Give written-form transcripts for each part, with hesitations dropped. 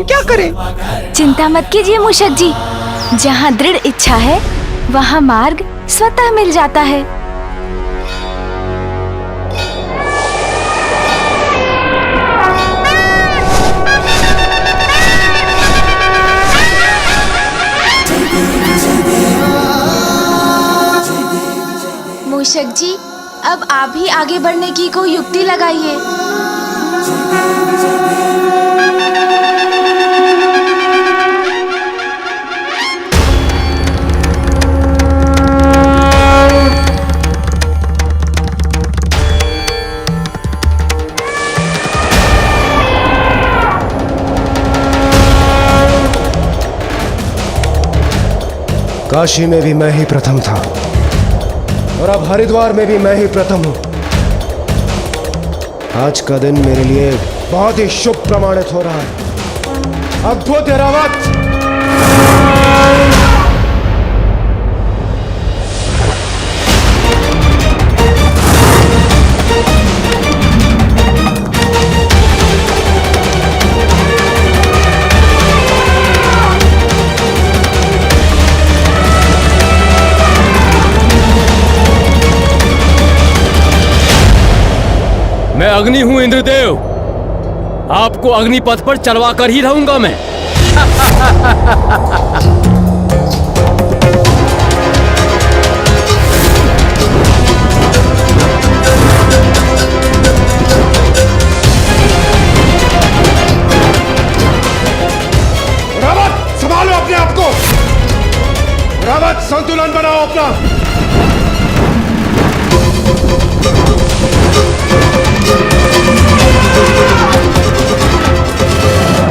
हम क्या करें? चिंता मत कीजिए मूषक जी, जहाँ दृढ़ इच्छा है वहाँ मार्ग स्वतः मिल जाता है। मूषक जी, अब आप ही आगे बढ़ने की कोई युक्ति लगाइए। काशी में भी मैं ही प्रथम था और अब हरिद्वार में भी मैं ही प्रथम हूं। आज का दिन मेरे लिए बहुत ही शुभ प्रमाणित हो रहा है। अद्भुत ऐरावत! मैं अग्नि हूं इंद्रदेव, आपको अग्निपथ पर चलवा कर ही रहूंगा मैं। रावत, संभालो अपने आप को। रावत, संतुलन बनाओ अपना।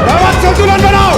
रावत, संतुलन बनाओ।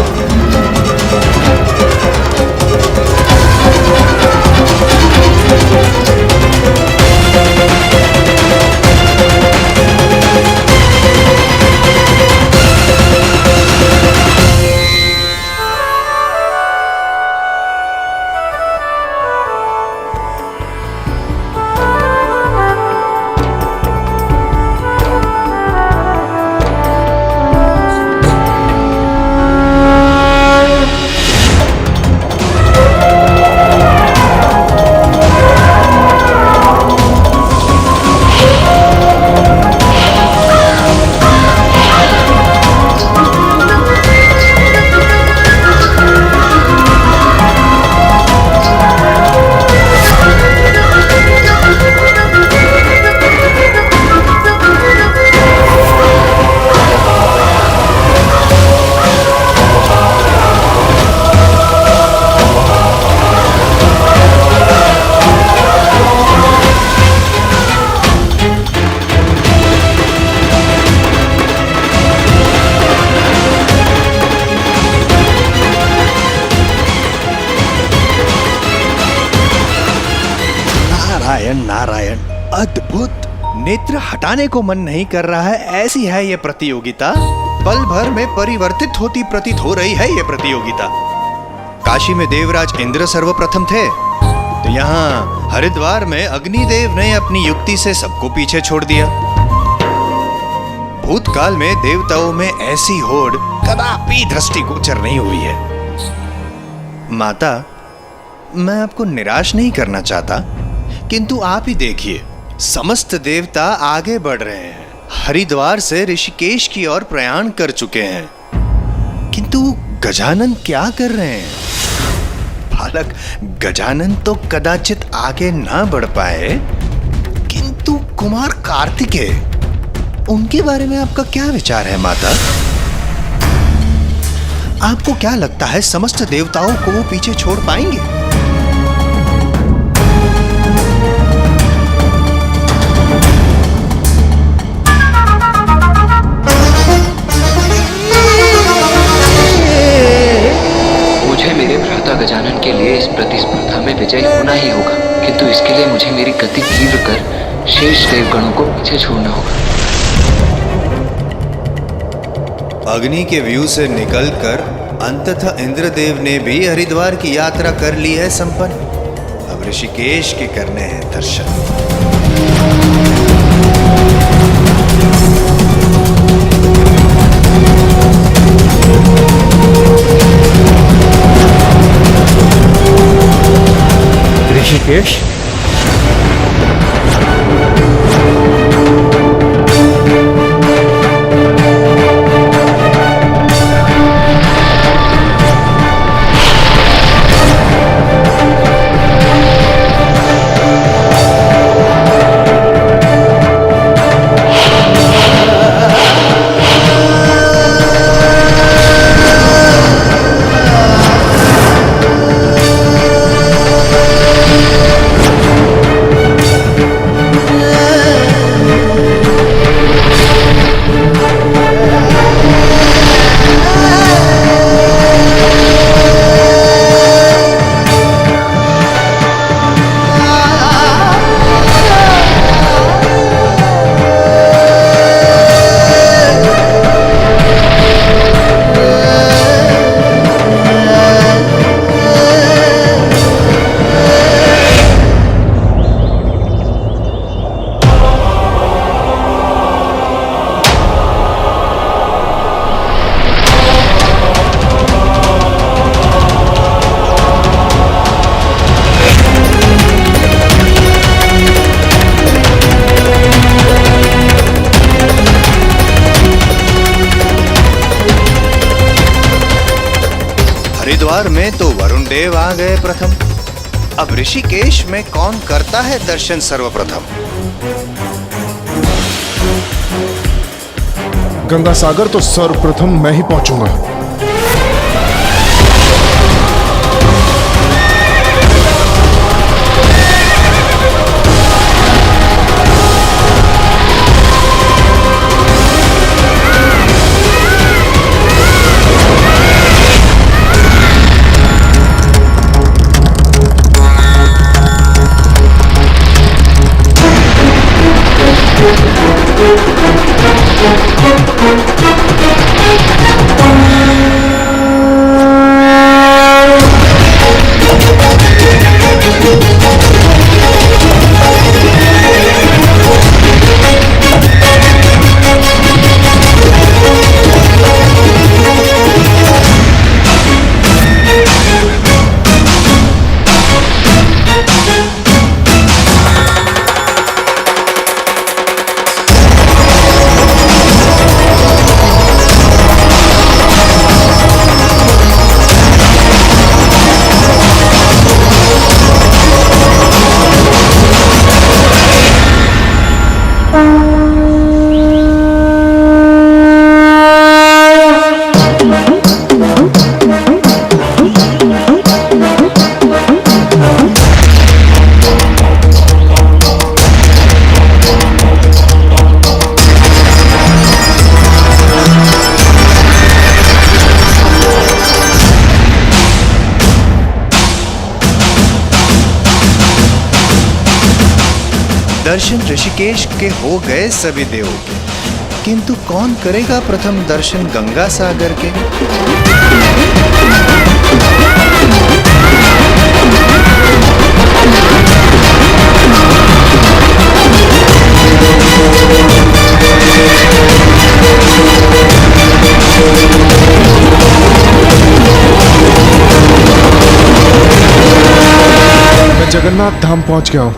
नारायण नारायण, अद्भुत। नेत्र हटाने को मन नहीं कर रहा है, ऐसी है ये प्रतियोगिता। पल भर में परिवर्तित होती प्रतीत हो रही है ये प्रतियोगिता। काशी में देवराज इंद्र सर्वप्रथम थे, तो यहाँ हरिद्वार में अग्निदेव ने अपनी युक्ति से सबको पीछे छोड़ दिया। भूतकाल में देवताओं में ऐसी होड़ कदापि दृष्टिगोचर नहीं हुई है। माता, मैं आपको निराश नहीं करना चाहता, किंतु आप ही देखिए, समस्त देवता आगे बढ़ रहे हैं, हरिद्वार से ऋषिकेश की ओर प्रयाण कर चुके हैं, किंतु गजानन क्या कर रहे हैं? बालक गजानन तो कदाचित आगे ना बढ़ पाए, किंतु कुमार कार्तिकेय, उनके बारे में आपका क्या विचार है माता? आपको क्या लगता है समस्त देवताओं को वो पीछे छोड़ पाएंगे? मुझे मेरे भ्राता गजानन के लिए इस प्रतिस्पर्धा में विजयी होना ही होगा, किंतु इसके लिए मुझे मेरी गति तीव्र कर शेष देवगणों को पीछे छोड़ना होगा। अग्नि के व्यू से निकलकर अंततः इंद्रदेव ने भी हरिद्वार की यात्रा कर ली है संपन्न। अब ऋषिकेश के करने हैं दर्शन। ऋषिकेश। हरिद्वार में तो वरुण देव आ गए प्रथम, अब ऋषिकेश में कौन करता है दर्शन सर्वप्रथम? गंगा सागर तो सर्वप्रथम मैं ही पहुंचूंगा। दर्शन ऋषिकेश के हो गए सभी देवों के, किंतु कौन करेगा प्रथम दर्शन गंगा सागर के? मैं जगन्नाथ धाम पहुंच गया हूं।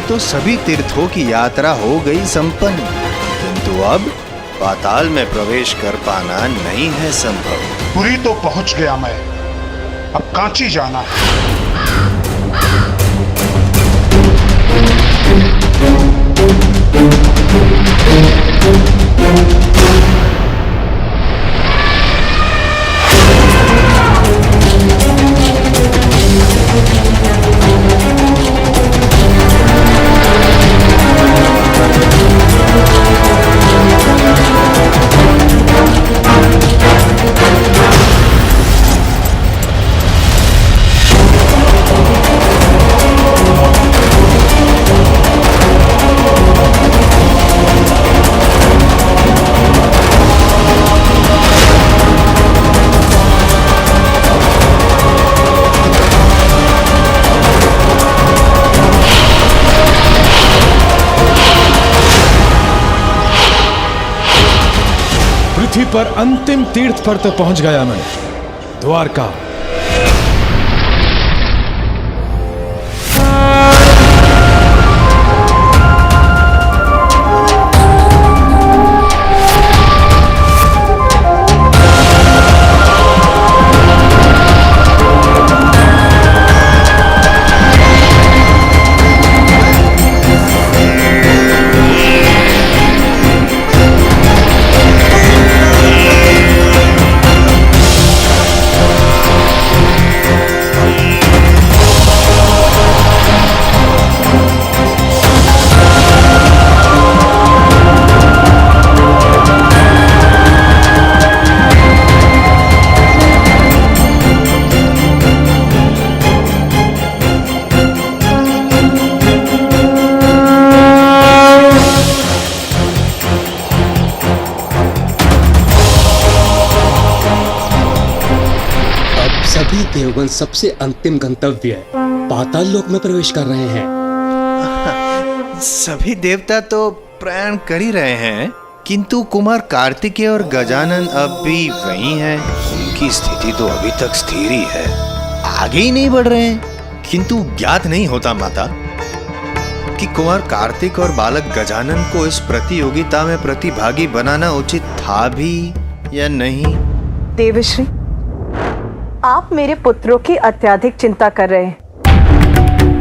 तो सभी तीर्थों की यात्रा हो गई संपन्न, किंतु अब पाताल में प्रवेश कर पाना नहीं है संभव। पुरी तो पहुंच गया मैं, अब कांची जाना है। पृथ्वी पर अंतिम तीर्थ पर तो पहुंच गया मैं, द्वारका। सभी देवगण सबसे अंतिम गंतव्य पाताल लोक में प्रवेश कर रहे हैं। सभी देवता तो प्रयाण कर ही रहे हैं, किंतु कुमार कार्तिकेय और गजानन अब भी वही हैं। उनकी स्थिति तो अभी तक स्थिर ही है, आगे ही नहीं बढ़ रहे हैं। किंतु ज्ञात नहीं होता माता कि कुमार कार्तिक और बालक गजानन को इस प्रतियोगिता में प्रतिभागी बनाना उचित था भी या नहीं। देवश्री, आप मेरे पुत्रों की अत्यधिक चिंता कर रहे हैं।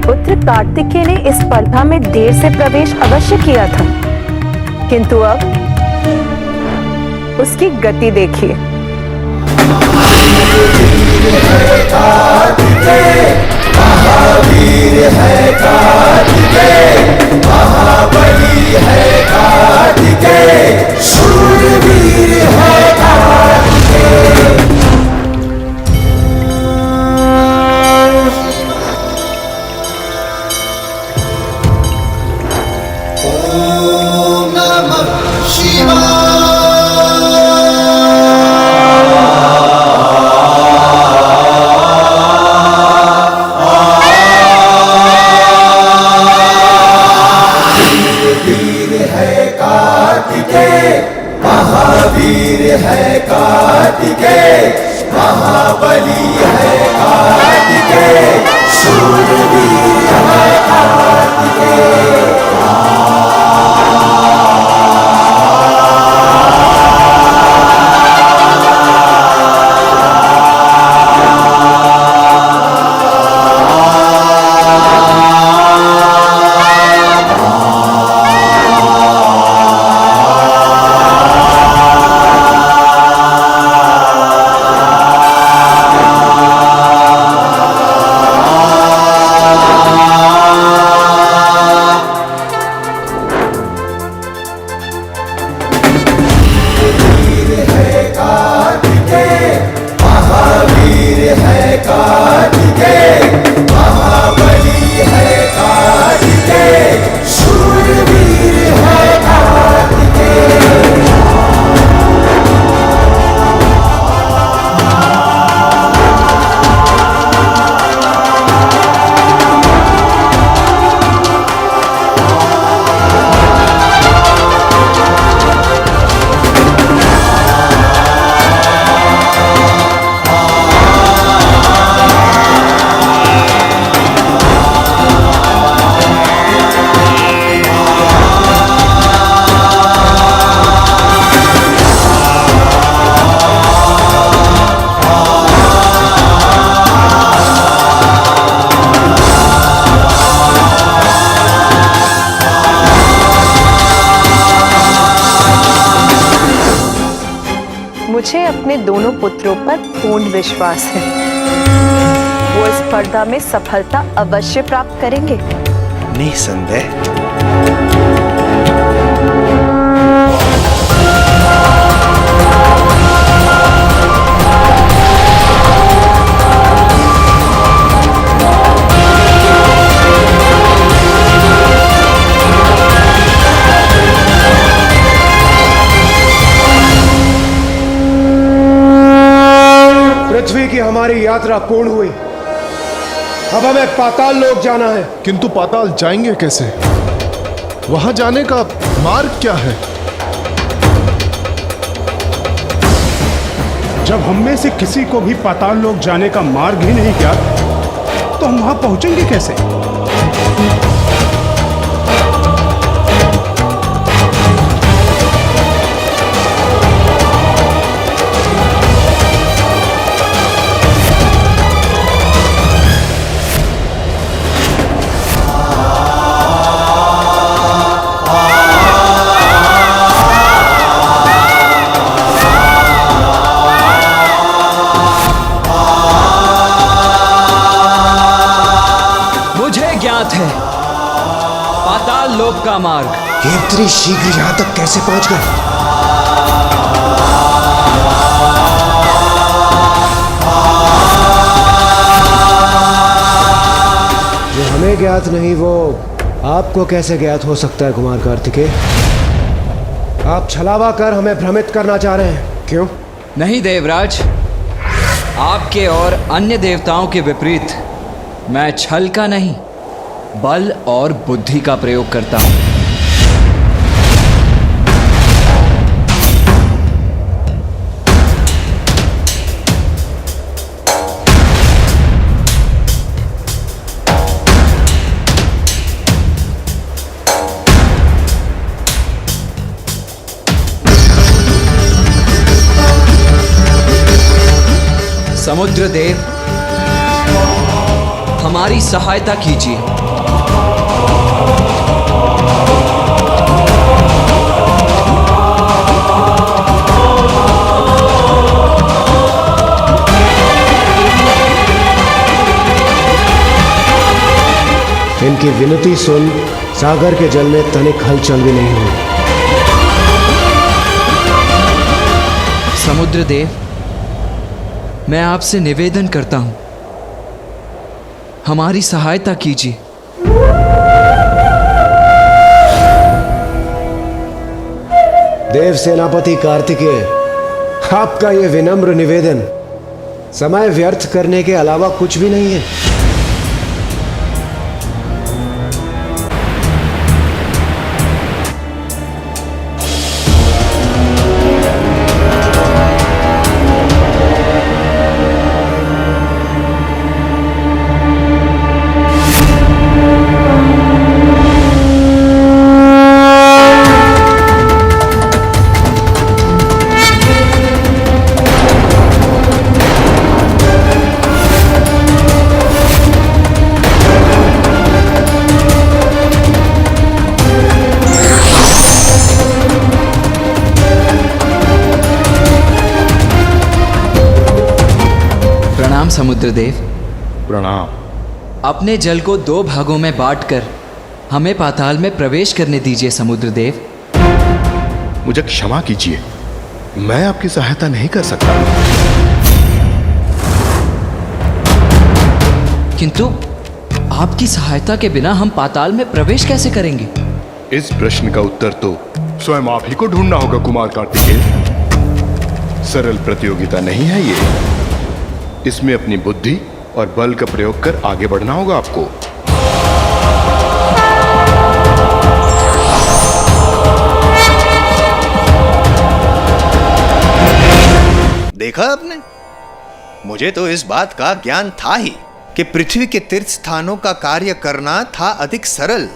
पुत्र कार्तिकेय ने इस स्पर्धा में देर से प्रवेश अवश्य किया था, किंतु अब उसकी गति देखिए। महावीर है कार्तिकेय, महाबली है कार्तिकेय, शूरवीर है कार्तिकेय। महावीर है कार्तिकेय, महाबली है कार्तिकेय, शूरवीर है कार्तिकेय। विश्वास है वो इस स्पर्धा में सफलता अवश्य प्राप्त करेंगे। निसंदेह। पृथ्वी की हमारी यात्रा पूर्ण हुई। अब हमें पाताल लोक जाना है। किंतु पाताल जाएंगे कैसे? वहां जाने का मार्ग क्या है? जब हम में से किसी को भी पाताल लोक जाने का मार्ग ही नहीं ज्ञात तो हम वहां पहुंचेंगे कैसे? पाताल लोक का मार्ग। ये इतनी शीघ्र यहां तक कैसे पहुंच गए? जो हमें ज्ञात नहीं वो आपको कैसे ज्ञात हो सकता है कुमार कार्तिकेय? आप छलावा कर हमें भ्रमित करना चाह रहे हैं, क्यों? नहीं देवराज, आपके और अन्य देवताओं के विपरीत मैं छल का नहीं बल और बुद्धि का प्रयोग करता हूं। समुद्र देव, हमारी सहायता कीजिए। इनकी विनती सुन सागर के जल में तनिक हलचल भी नहीं हुई। समुद्र देव, मैं आपसे निवेदन करता हूं, हमारी सहायता कीजिए। देव सेनापति कार्तिकेय, आपका यह विनम्र निवेदन समय व्यर्थ करने के अलावा कुछ भी नहीं है। समुद्रदेव, प्रणाम। अपने जल को 2 भागों में बांटकर हमें पाताल में प्रवेश करने दीजिए समुद्रदेव। मुझे क्षमा कीजिए, मैं आपकी सहायता नहीं कर सकता। किंतु आपकी सहायता के बिना हम पाताल में प्रवेश कैसे करेंगे? इस प्रश्न का उत्तर तो स्वयं आप ही को ढूंढना होगा कुमार कार्तिकेय। सरल प्रतियोगिता नहीं है ये। इसमें अपनी बुद्धि और बल का प्रयोग कर आगे बढ़ना होगा आपको। देखा आपने, मुझे तो इस बात का ज्ञान था ही कि पृथ्वी के तीर्थ स्थानों का कार्य करना था अधिक सरल,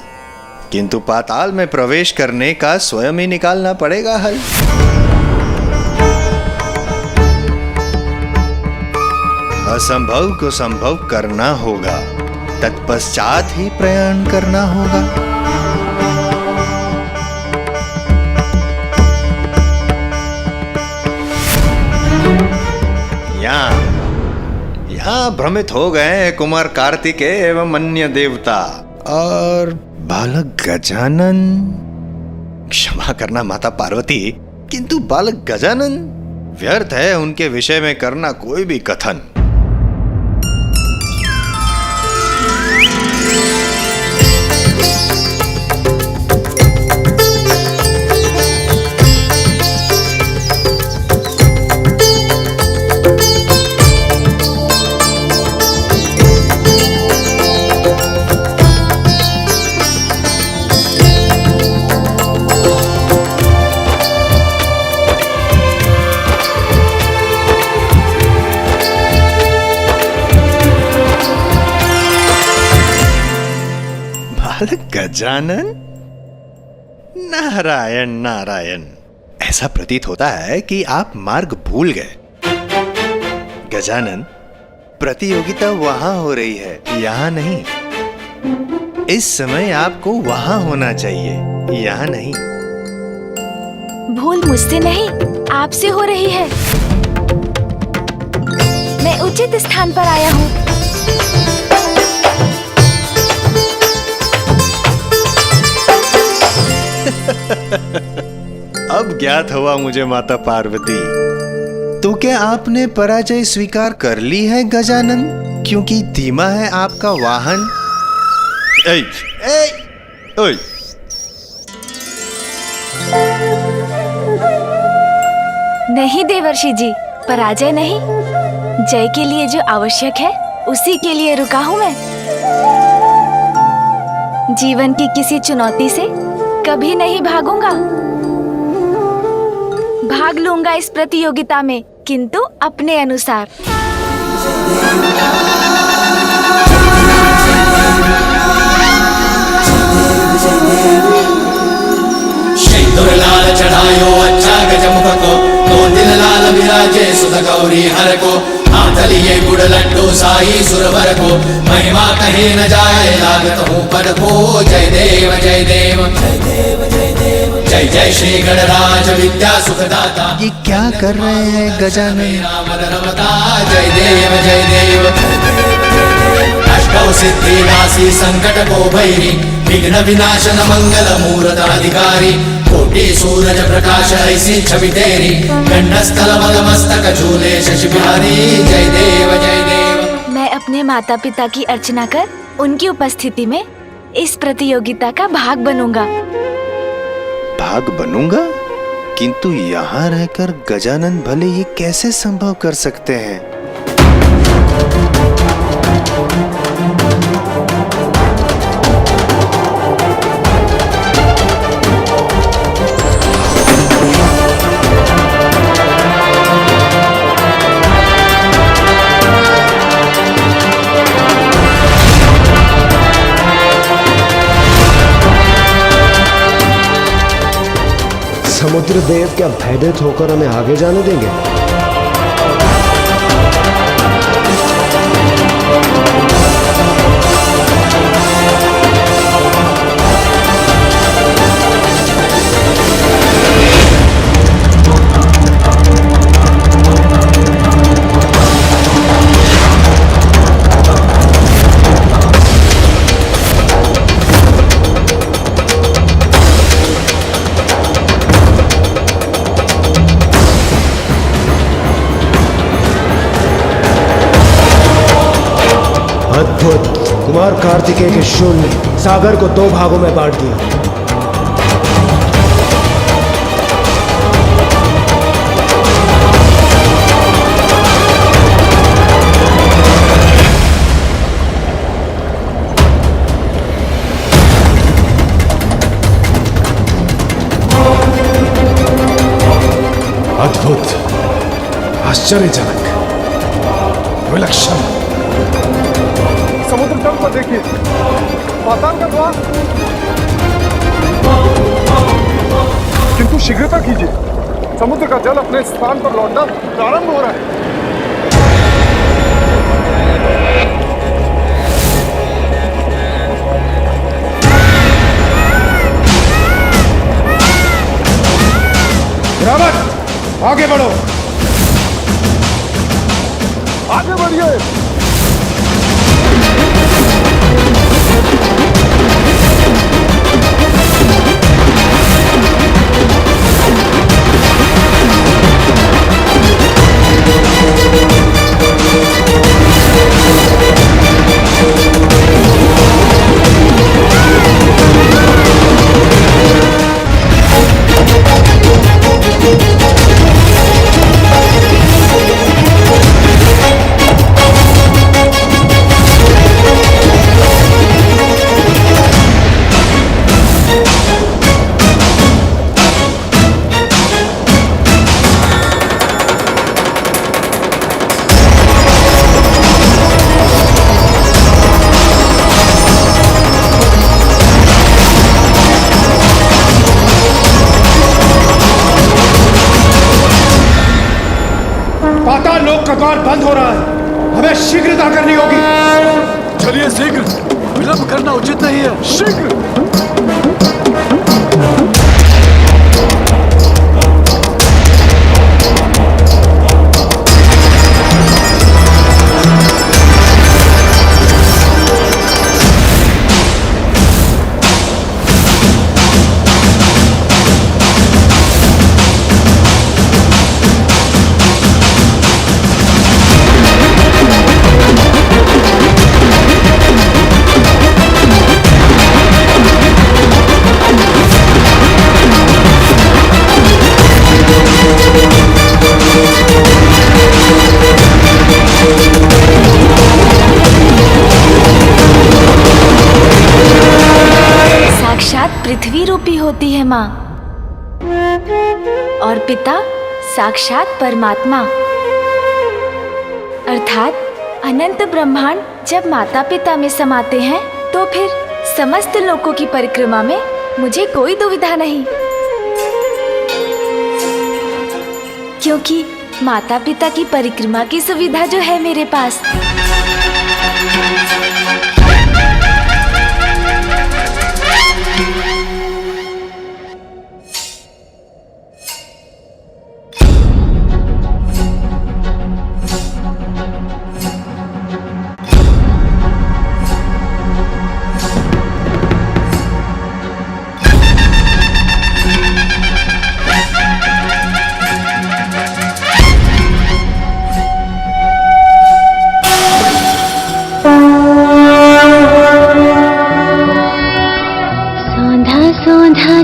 किंतु पाताल में प्रवेश करने का स्वयं ही निकालना पड़ेगा हल। असंभव को संभव करना होगा, तत्पश्चात ही प्रयाण करना होगा। यहाँ भ्रमित हो गए कुमार कार्तिकेय एवं अन्य देवता और बालक गजानन। क्षमा करना माता पार्वती, किंतु बालक गजानन व्यर्थ है उनके विषय में करना कोई भी कथन। गजानन, नारायण नारायण। ऐसा प्रतीत होता है कि आप मार्ग भूल गए। गजानन, प्रतियोगिता वहां हो रही है, यहां नहीं। इस समय आपको वहां होना चाहिए, यहां नहीं। भूल मुझसे नहीं, आपसे हो रही है। मैं उचित स्थान पर आया हूँ। अब ज्ञात हुआ मुझे माता पार्वती। तो क्या आपने पराजय स्वीकार कर ली है गजानन? क्योंकि धीमा है आपका वाहन। ऐ, ऐ, ओए। नहीं देवर्षि जी, पराजय नहीं। जय के लिए जो आवश्यक है उसी के लिए रुका हूँ मैं। जीवन की किसी चुनौती से कभी नहीं भागूंगा। भाग लूंगा इस प्रतियोगिता में, किंतु अपने अनुसार। लाल चढ़ायो अच्छा गजमुख को, दो दिन लाल विराजे सुध गौरी हर को। हाथ लिए गुड़ लड्डू साई सुरवर को, महिमा कहे न जाए लागत हूँ पद को। जय देव जय देव जय देव जय देव, जय जय श्री गणराज विद्या सुखदाता। ये क्या कर रहे हैं गजानन? राम रमता जय देव जय देव। अष्टौ सिद्धि नासी संकट को भैरी, विघ्न विनाशन मंगल मूरत अधिकारी। कोटि सूरज प्रकाश ऐसी छवि तेरी, कंठस्थल मद मस्तक झूले शशि बिहारी। जय देव जय देव। मैं अपने माता पिता की अर्चना कर उनकी उपस्थिति में इस प्रतियोगिता का भाग बनूंगा। भाग बनूंगा? किंतु यहाँ रहकर गजानन भले ये कैसे संभव कर सकते हैं? समुद्र देव क्या भयभीत होकर हमें आगे जाने देंगे? अद्भुत। कुमार कार्तिकेय के शून्य सागर को दो भागों में बांट दिया। अद्भुत, आश्चर्यजनक, विलक्षण। समुद्र तल पर देखिए, पाताल का द्वार। किंतु शीघ्रता कीजिए, समुद्र का जल अपने स्थान पर लौटना प्रारंभ हो रहा है। रावत, आगे बढ़ो। आगे बढ़िए। करिए शीघ्र, विलंब करना उचित नहीं है। शीघ्र। पृथ्वी रूपी होती है माँ, और पिता साक्षात परमात्मा अर्थात अनंत ब्रह्मांड जब माता पिता में समाते हैं तो फिर समस्त लोकों की परिक्रमा में मुझे कोई दुविधा नहीं, क्योंकि माता पिता की परिक्रमा की सुविधा जो है मेरे पास।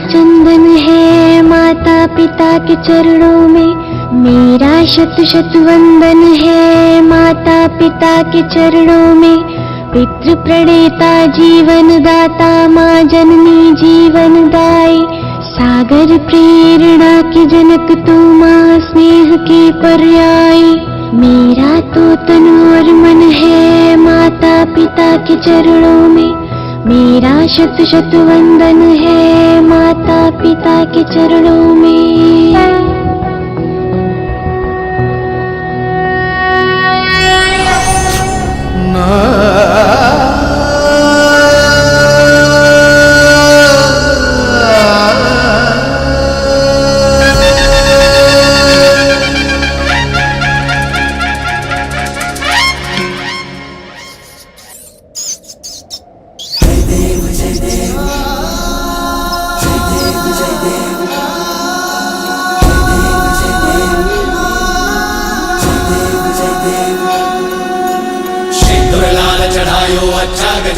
चंदन है माता पिता के चरणों में, मेरा शत शत वंदन है माता पिता के चरणों में। पितृ प्रणेता जीवन दाता माँ जननी जीवन दाई, सागर प्रेरणा के जनक तू माँ स्नेह की पर्यायी। मेरा तो तन और मन है माता पिता के चरणों में, मेरा शत शत वंदन है माता पिता के चरणों में।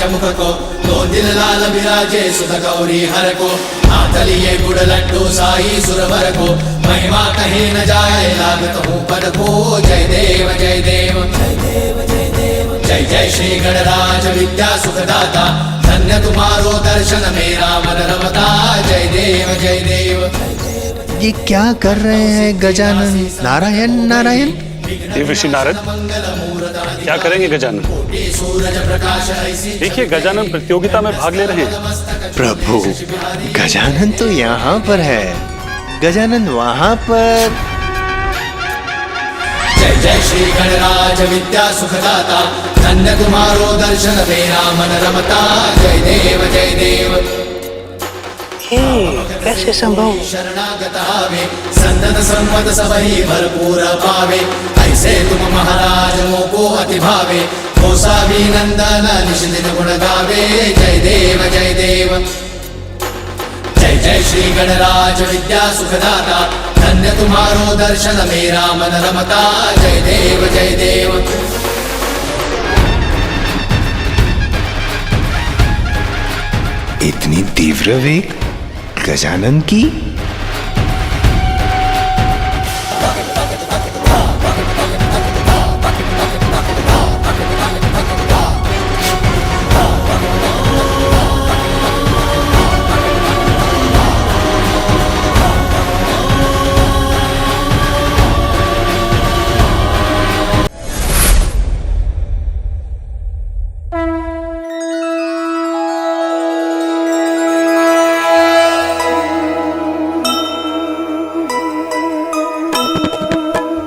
मुख को दो दिल लाल विराजे सुध गौरी हर को, हाथ लिए गुड़ लड्डू साई सुरवर को। महिमा कहे न जाए लागत हूँ पद को। जय देव जय देव जय जय श्री गणराज विद्या सुखदाता, धन्य तुम्हारो दर्शन मेरा मन रमता। जय देव जय देव। ये क्या कर रहे हैं गजानन? नारायण नारायण। देवर्षि नारद, क्या करेंगे गजानन? देखिए गजानन प्रतियोगिता में भाग ले रहे हैं। प्रभु, गजानन तो यहाँ पर है, गजानन वहाँ पर। जय जय श्री गणराज विद्या सुखदाता, धन्य तुम्हारो दर्शन मेरा मन रमता। जय देव जय देव। कैसे संभव? शरणागत आवे संतत संवत सबही भरपूर पावे, ऐसे तुम महाराज मोको अति भावे। नंदन निश दिन गुण गावे। जय देव जय देव। जय जय श्री गणराज विद्या सुखदाता, धन्य तुम्हारो दर्शन मेरा मन रमता। जय देव जय देव। इतनी तीव्र वेग गजानन की?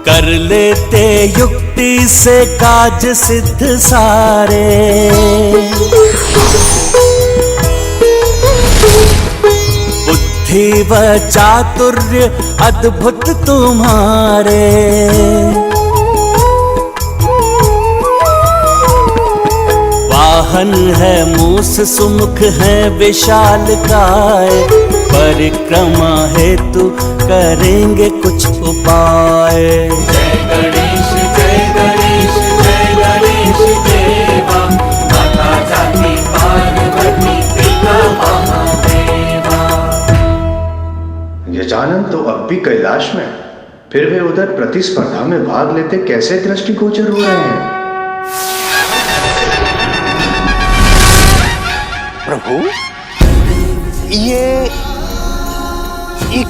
कर लेते युक्ति से काज सिद्ध सारे, बुद्धि व चातुर्य अद्भुत तुम्हारे। वाहन है मूस सुमुख है विशालकाय, परिक्रमा हेतु करेंगे कुछ उपाय। जय गणेश जय गणेश जय गणेश देवा, माता जाति पार्वती पिता महादेवा। गजानन तो अब भी कैलाश में, फिर वे उधर प्रतिस्पर्धा में भाग लेते कैसे दृष्टिगोचर हो रहे हैं? प्रभु, ये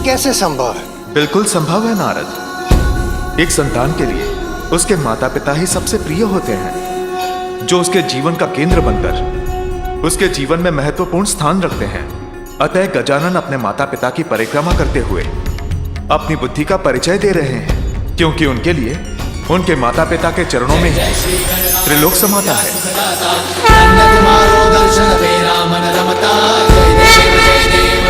कैसे संभव है? बिल्कुल संभव है नारद। एक संतान के लिए उसके माता पिता ही सबसे प्रिय होते हैं, जो उसके जीवन का केंद्र बनकर उसके जीवन में महत्वपूर्ण स्थान रखते हैं। अतः गजानन अपने माता पिता की परिक्रमा करते हुए अपनी बुद्धि का परिचय दे रहे हैं, क्योंकि उनके लिए उनके माता पिता के चरणों में ही त्रिलोक समाता है। दर्शन तेरा मन रमता, जय देव जय देव।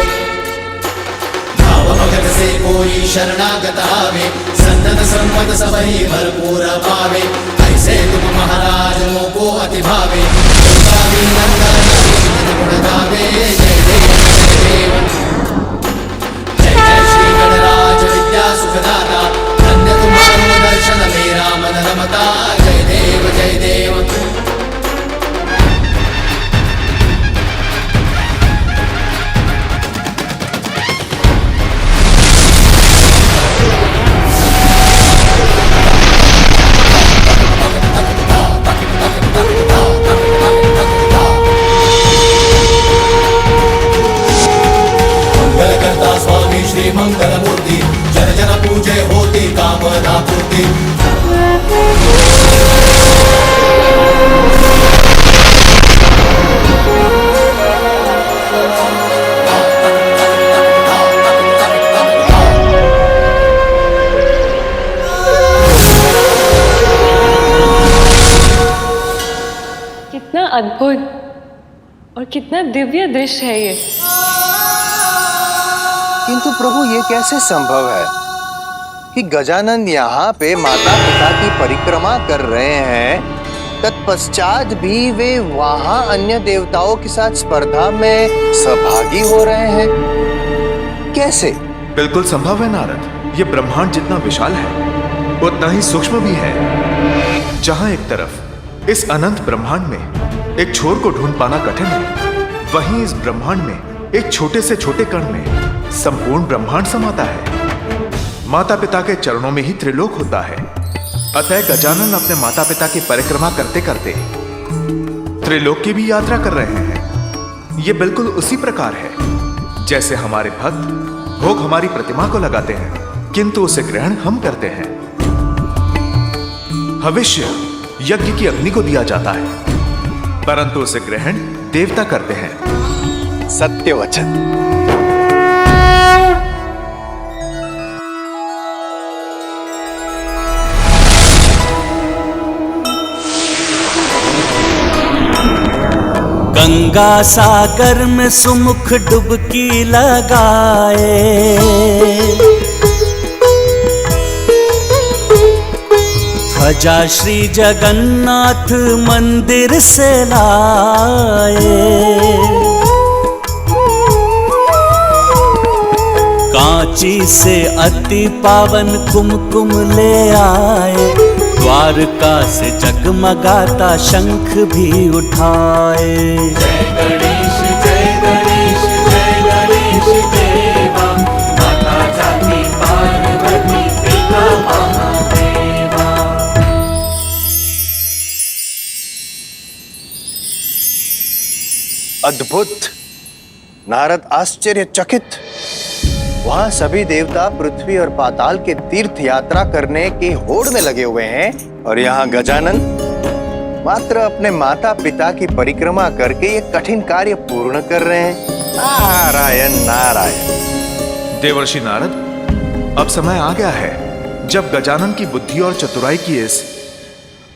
भाव भगत से कोई शरणागत आवे, संतत संपद सबही भरपूर पावे। ऐसे तुम महाराज को अति भावे, गुण गावे। जय देव जय देव। जय जय श्री गणराज विद्या सुखदाता, धन्य तुम्हारो दर्शन मेरा मन रमता। जय देव जय देव। मंगल मूर्ति, जन जन पूजे होती कामना पूर्ति। कितना अद्भुत और कितना दिव्य दृश्य है ये। किंतु प्रभु, ये कैसे संभव है कि गजानन यहाँ पे माता पिता की परिक्रमा कर रहे हैं, तत्पश्चात भी वे वहां अन्य देवताओं के साथ स्पर्धा में सहभागी हो रहे हैं? कैसे? बिल्कुल संभव है नारद। ये ब्रह्मांड जितना विशाल है उतना ही सूक्ष्म भी है। जहां एक तरफ इस अनंत ब्रह्मांड में एक छोर को ढूंढ पाना कठिन है, वहीं इस ब्रह्मांड में एक छोटे से छोटे कण में संपूर्ण ब्रह्मांड समाता है। माता पिता के चरणों में ही त्रिलोक होता है। अतः गजानन अपने माता पिता की परिक्रमा करते करते त्रिलोक की भी यात्रा कर रहे हैं। ये बिल्कुल उसी प्रकार है जैसे हमारे भक्त भोग हमारी प्रतिमा को लगाते हैं, किंतु उसे ग्रहण हम करते हैं। भविष्य यज्ञ की अग्नि को दिया जाता है, परंतु उसे ग्रहण देवता करते हैं। सत्य वचन। गंगा सागर में सुमुख डुबकी लगाए, ध्वजा श्री जगन्नाथ मंदिर से लाए। कांची से अति पावन कुमकुम ले आए, द्वारका से जगमगाता शंख भी उठाए। जय गणेश जय गणेश जय गणेश देवा, माता जाति पार्वती पिता महादेवा। अद्भुत! नारद आश्चर्यचकित। वहां सभी देवता पृथ्वी और पाताल के तीर्थ यात्रा करने की होड़ में लगे हुए हैं, और यहाँ गजानन मात्र अपने माता पिता की परिक्रमा करके ये कठिन कार्य पूर्ण कर रहे हैं। नारायण नारायण। देवर्षि नारद, अब समय आ गया है जब गजानन की बुद्धि और चतुराई की इस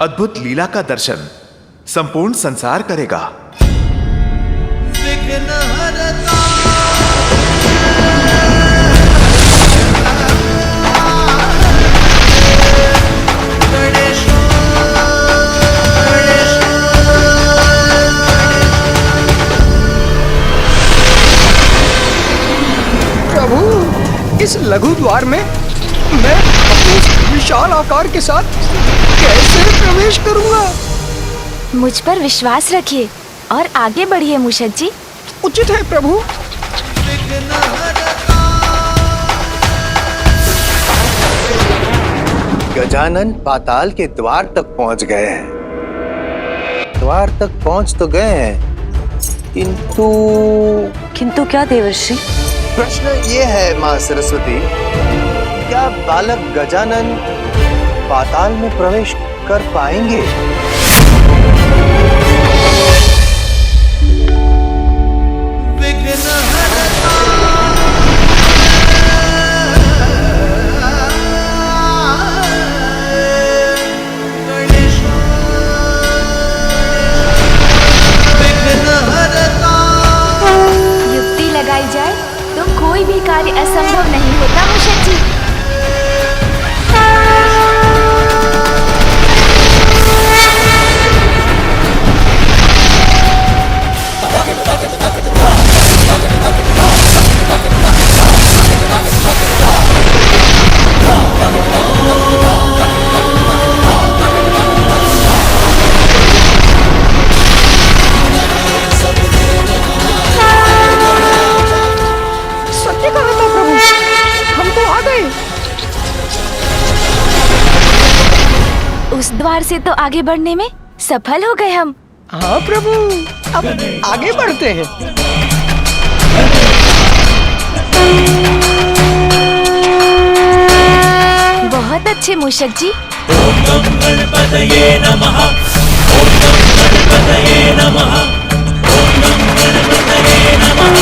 अद्भुत लीला का दर्शन संपूर्ण संसार करेगा। विघ्नहर्ता इस लघु द्वार में मैं अपने इस विशाल आकार के साथ कैसे प्रवेश करूंगा? मुझ पर विश्वास रखिए और आगे बढ़िए मूषक जी। उचित है प्रभु। गजानन पाताल के द्वार तक पहुंच गए हैं। द्वार तक पहुंच तो गए हैं, किंतु क्या देवर्षि? प्रश्न ये है मां सरस्वती, क्या बालक गजानन पाताल में प्रवेश कर पाएंगे? युक्ति लगाई जाए तो कोई भी कार्य असंभव नहीं होता मूषक जी। सत्य कहा था प्रभु, हम तो आ गए। उस द्वार से तो आगे बढ़ने में सफल हो गए हम। हाँ प्रभु, अब आगे बढ़ते हैं। बहुत अच्छे मूषक जी। ओम गम गणपतये नमः। ओम गम गणपतये नमः। ओम गम गणपतये नमः।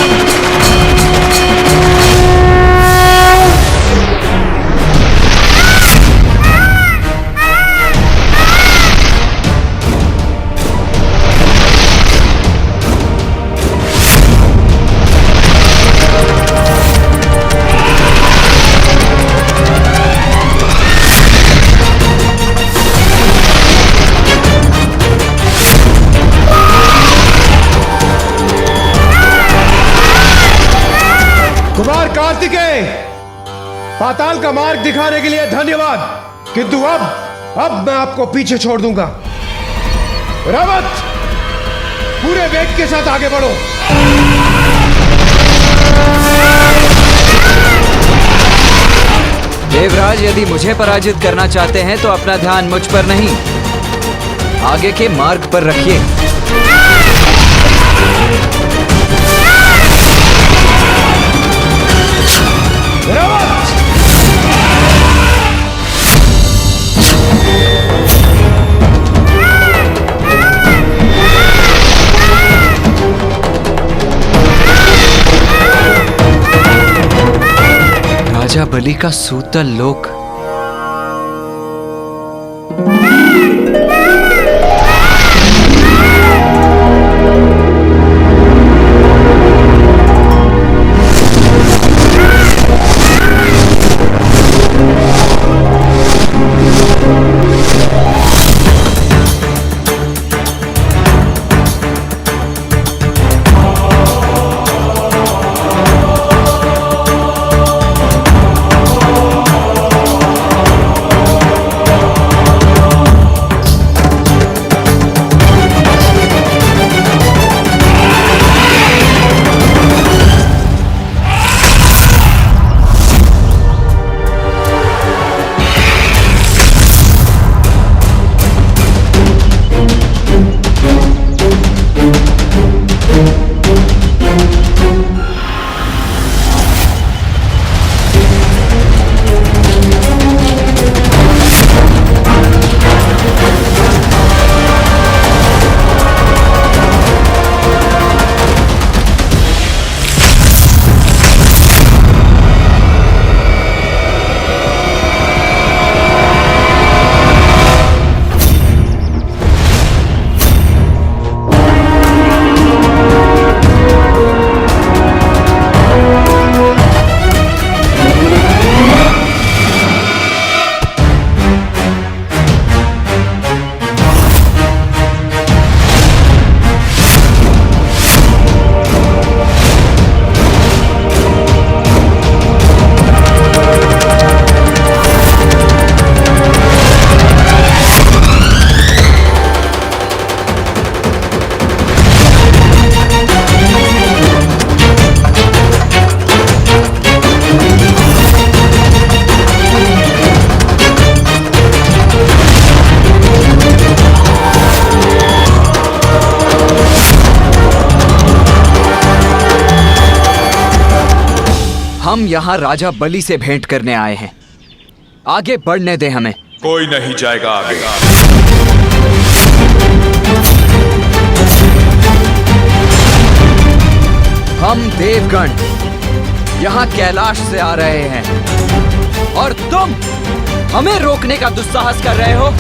कुमार कार्तिकेय, पाताल का मार्ग दिखाने के लिए धन्यवाद, किंतु अब मैं आपको पीछे छोड़ दूंगा। रावत, पूरे वेग के साथ आगे बढ़ो। देवराज, यदि मुझे पराजित करना चाहते हैं तो अपना ध्यान मुझ पर नहीं, आगे के मार्ग पर रखिए। राजा बलि का सूतल लोक। हम यहाँ राजा बलि से भेंट करने आए हैं। आगे बढ़ने दे हमें। कोई नहीं जाएगा आगे। हम देवगण यहाँ कैलाश से आ रहे हैं और तुम हमें रोकने का दुस्साहस कर रहे हो।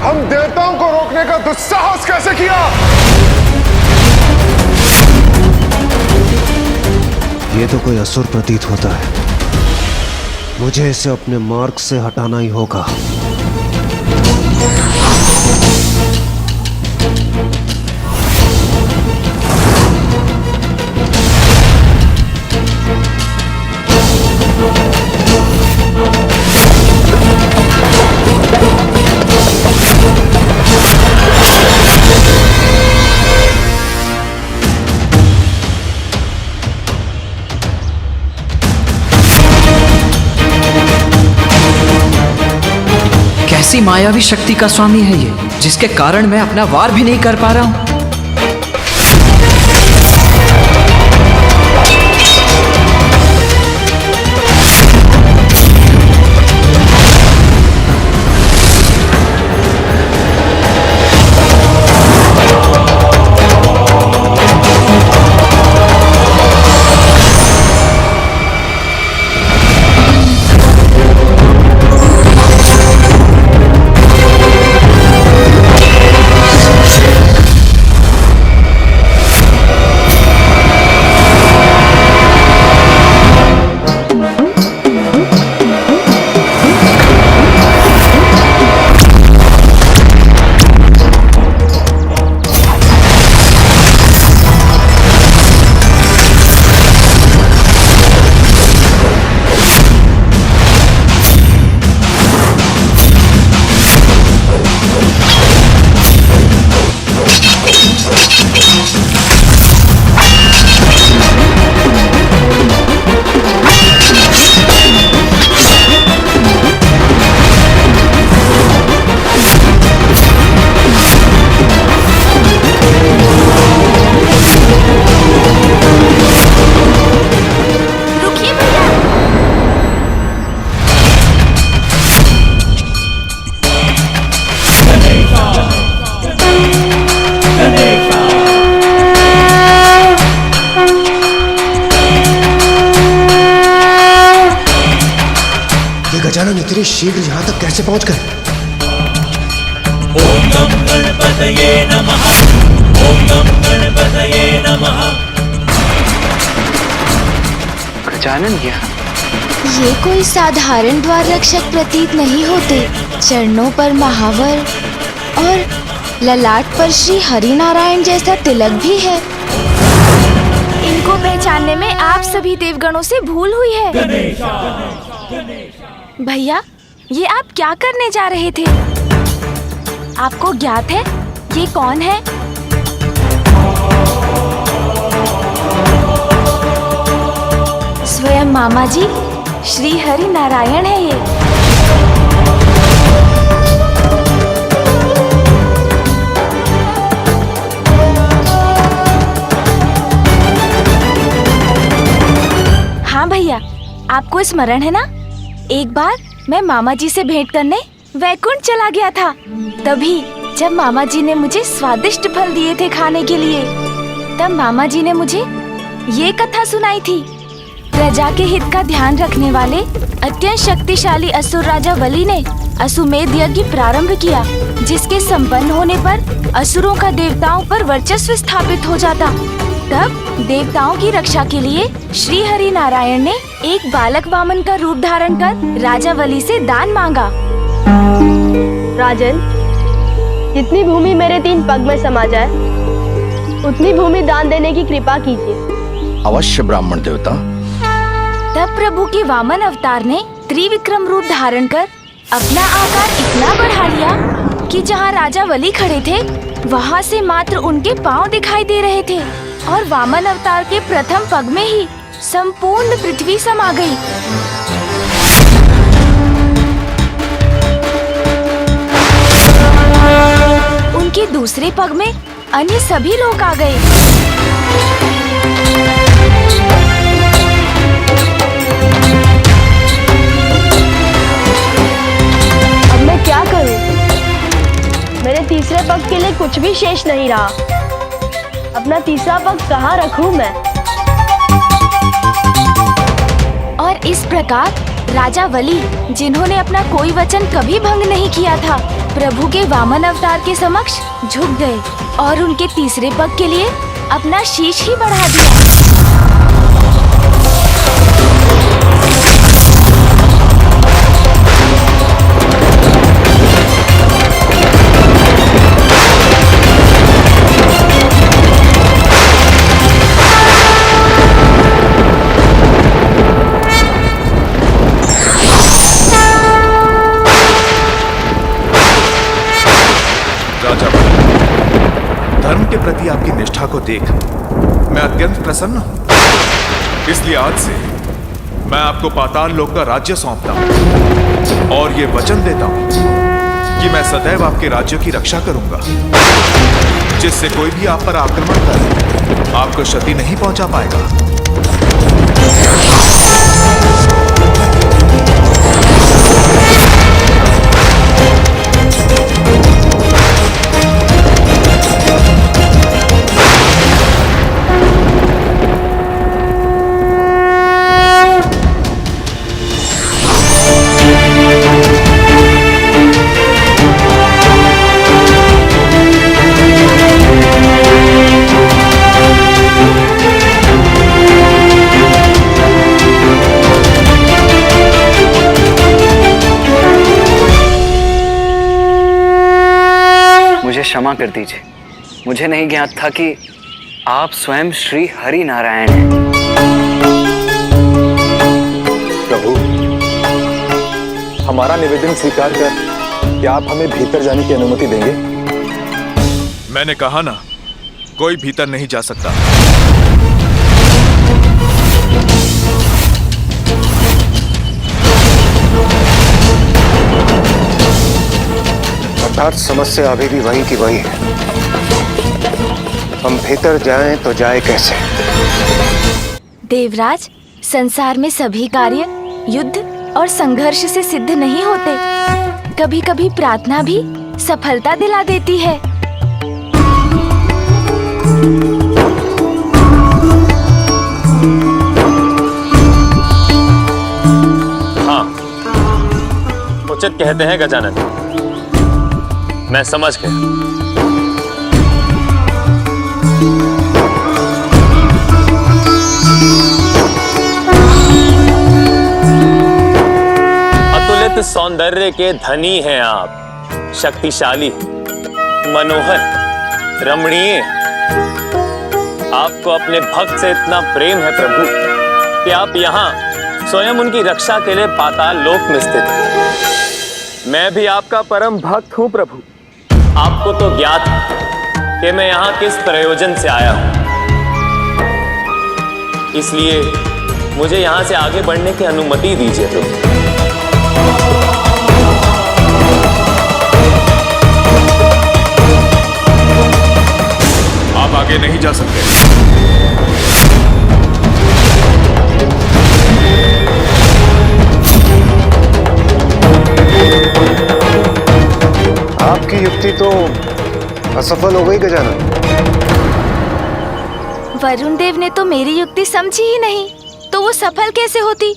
हम देवताओं को रोकने का दुस्साहस कैसे किया? ये तो कोई असुर प्रतीत होता है। मुझे इसे अपने मार्ग से हटाना ही होगा। कैसी मायावी शक्ति का स्वामी है ये, जिसके कारण मैं अपना वार भी नहीं कर पा रहा हूं। गजानन इतनी शीघ्र यहाँ तक कैसे पहुँच गए? ओम नम गणपतये नमः। ओम नम गणपतये नमः। गजानन यहाँ ये कोई साधारण द्वार रक्षक प्रतीत नहीं होते। चरणों पर महावर और ललाट पर श्री हरिनारायण जैसा तिलक भी है। इनको पहचानने में आप सभी देवगणों से भूल हुई है। भैया, ये आप क्या करने जा रहे थे? आपको ज्ञात है ये कौन है? स्वयं मामा जी श्री हरि नारायण है ये। हाँ भैया, आपको स्मरण है ना, एक बार मैं मामा जी से भेंट करने वैकुंठ चला गया था। तभी जब मामा जी ने मुझे स्वादिष्ट फल दिए थे खाने के लिए, तब मामा जी ने मुझे ये कथा सुनाई थी। प्रजा के हित का ध्यान रखने वाले अत्यंत शक्तिशाली असुर राजा बलि ने अश्वमेध यज्ञ प्रारंभ किया, जिसके संपन्न होने पर असुरों का देवताओं पर वर्चस्व स्थापित हो जाता। तब देवताओं की रक्षा के लिए श्री हरि नारायण ने एक बालक वामन का रूप धारण कर राजा बलि से दान मांगा। राजन, जितनी भूमि मेरे 3 पग में समा जाए, उतनी भूमि दान देने की कृपा कीजिए। अवश्य ब्राह्मण देवता। तब प्रभु के वामन अवतार ने त्रिविक्रम रूप धारण कर अपना आकार इतना बढ़ा लिया कि जहाँ राजा बलि खड़े थे वहाँ से मात्र उनके पाँव दिखाई दे रहे थे और वामन अवतार के प्रथम पग में ही संपूर्ण पृथ्वी समा गई। उनके दूसरे पग में अन्य सभी लोग आ गए। अब मैं क्या करूं? मेरे तीसरे पग के लिए कुछ भी शेष नहीं रहा। अपना तीसरा पग कहाँ रखूं मैं? और इस प्रकार राजा वली, जिन्होंने अपना कोई वचन कभी भंग नहीं किया था, प्रभु के वामन अवतार के समक्ष झुक गए और उनके तीसरे पग के लिए अपना शीश ही बढ़ा दिया। धर्म के प्रति आपकी निष्ठा को देख मैं अत्यंत प्रसन्न हूं। इसलिए आज से मैं आपको पाताल लोक का राज्य सौंपता हूं और ये वचन देता हूं कि मैं सदैव आपके राज्य की रक्षा करूंगा, जिससे कोई भी आप पर आक्रमण करे आपको क्षति नहीं पहुंचा पाएगा। क्षमा कर दीजिए, मुझे नहीं ज्ञात था कि आप स्वयं श्री हरि नारायण हैं। प्रभु, हमारा निवेदन स्वीकार कर क्या आप हमें भीतर जाने की अनुमति देंगे? मैंने कहा ना, कोई भीतर नहीं जा सकता। अर्थात समस्या अभी भी वही की वही है। हम भीतर जाएं तो जाए कैसे? देवराज, संसार में सभी कार्य युद्ध और संघर्ष से सिद्ध नहीं होते। कभी कभी प्रार्थना भी सफलता दिला देती है। हाँ, उचित कहते हैं गजानन, मैं समझ गया। अतुलित सौंदर्य के धनी हैं आप, शक्तिशाली, मनोहर, रमणीय। आपको अपने भक्त से इतना प्रेम है प्रभु कि आप यहाँ स्वयं उनकी रक्षा के लिए पाताल लोक में स्थित हैं। मैं भी आपका परम भक्त हूँ प्रभु। आपको तो ज्ञात है कि मैं यहाँ किस प्रयोजन से आया हूँ, इसलिए मुझे यहाँ से आगे बढ़ने की अनुमति दीजिए प्रभु। आप आगे नहीं जा सकते। आपकी युक्ति तो असफल हो गई गजानन। वरुण देव ने तो मेरी युक्ति समझी ही नहीं, तो वो सफल कैसे होती?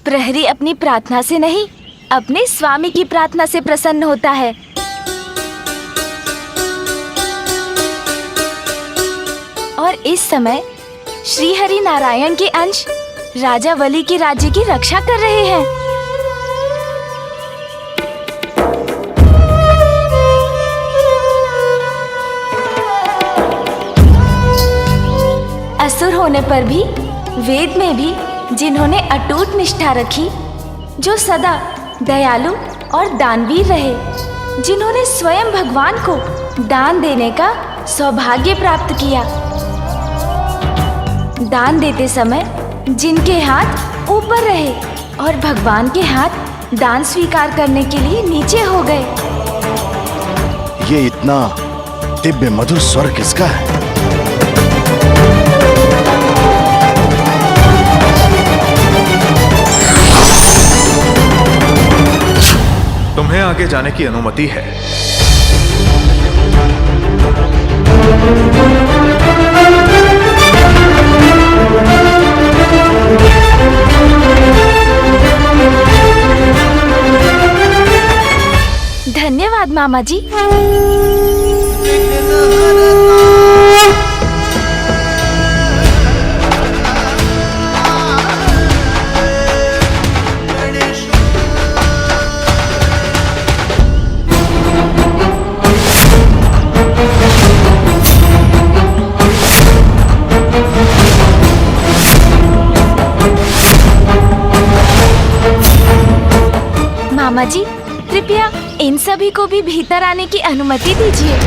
प्रहरी अपनी प्रार्थना से नहीं, अपने स्वामी की प्रार्थना से प्रसन्न होता है। और इस समय श्री हरि नारायण के अंश राजा वली के राज्य की रक्षा कर रहे हैं। असुर होने पर भी, वेद में भी जिन्होंने अटूट निष्ठा रखी, जो सदा दयालु और दानवीर रहे, जिन्होंने स्वयं भगवान को दान देने का सौभाग्य प्राप्त किया। दान देते समय जिनके हाथ ऊपर रहे और भगवान के हाथ दान स्वीकार करने के लिए नीचे हो गए। ये इतना दिव्य मधुर स्वर किसका है? तुम्हें आगे जाने की अनुमति है। धन्यवाद मामा जी। मामा जी, कृपया इन सभी को भी भीतर आने की अनुमति दीजिए।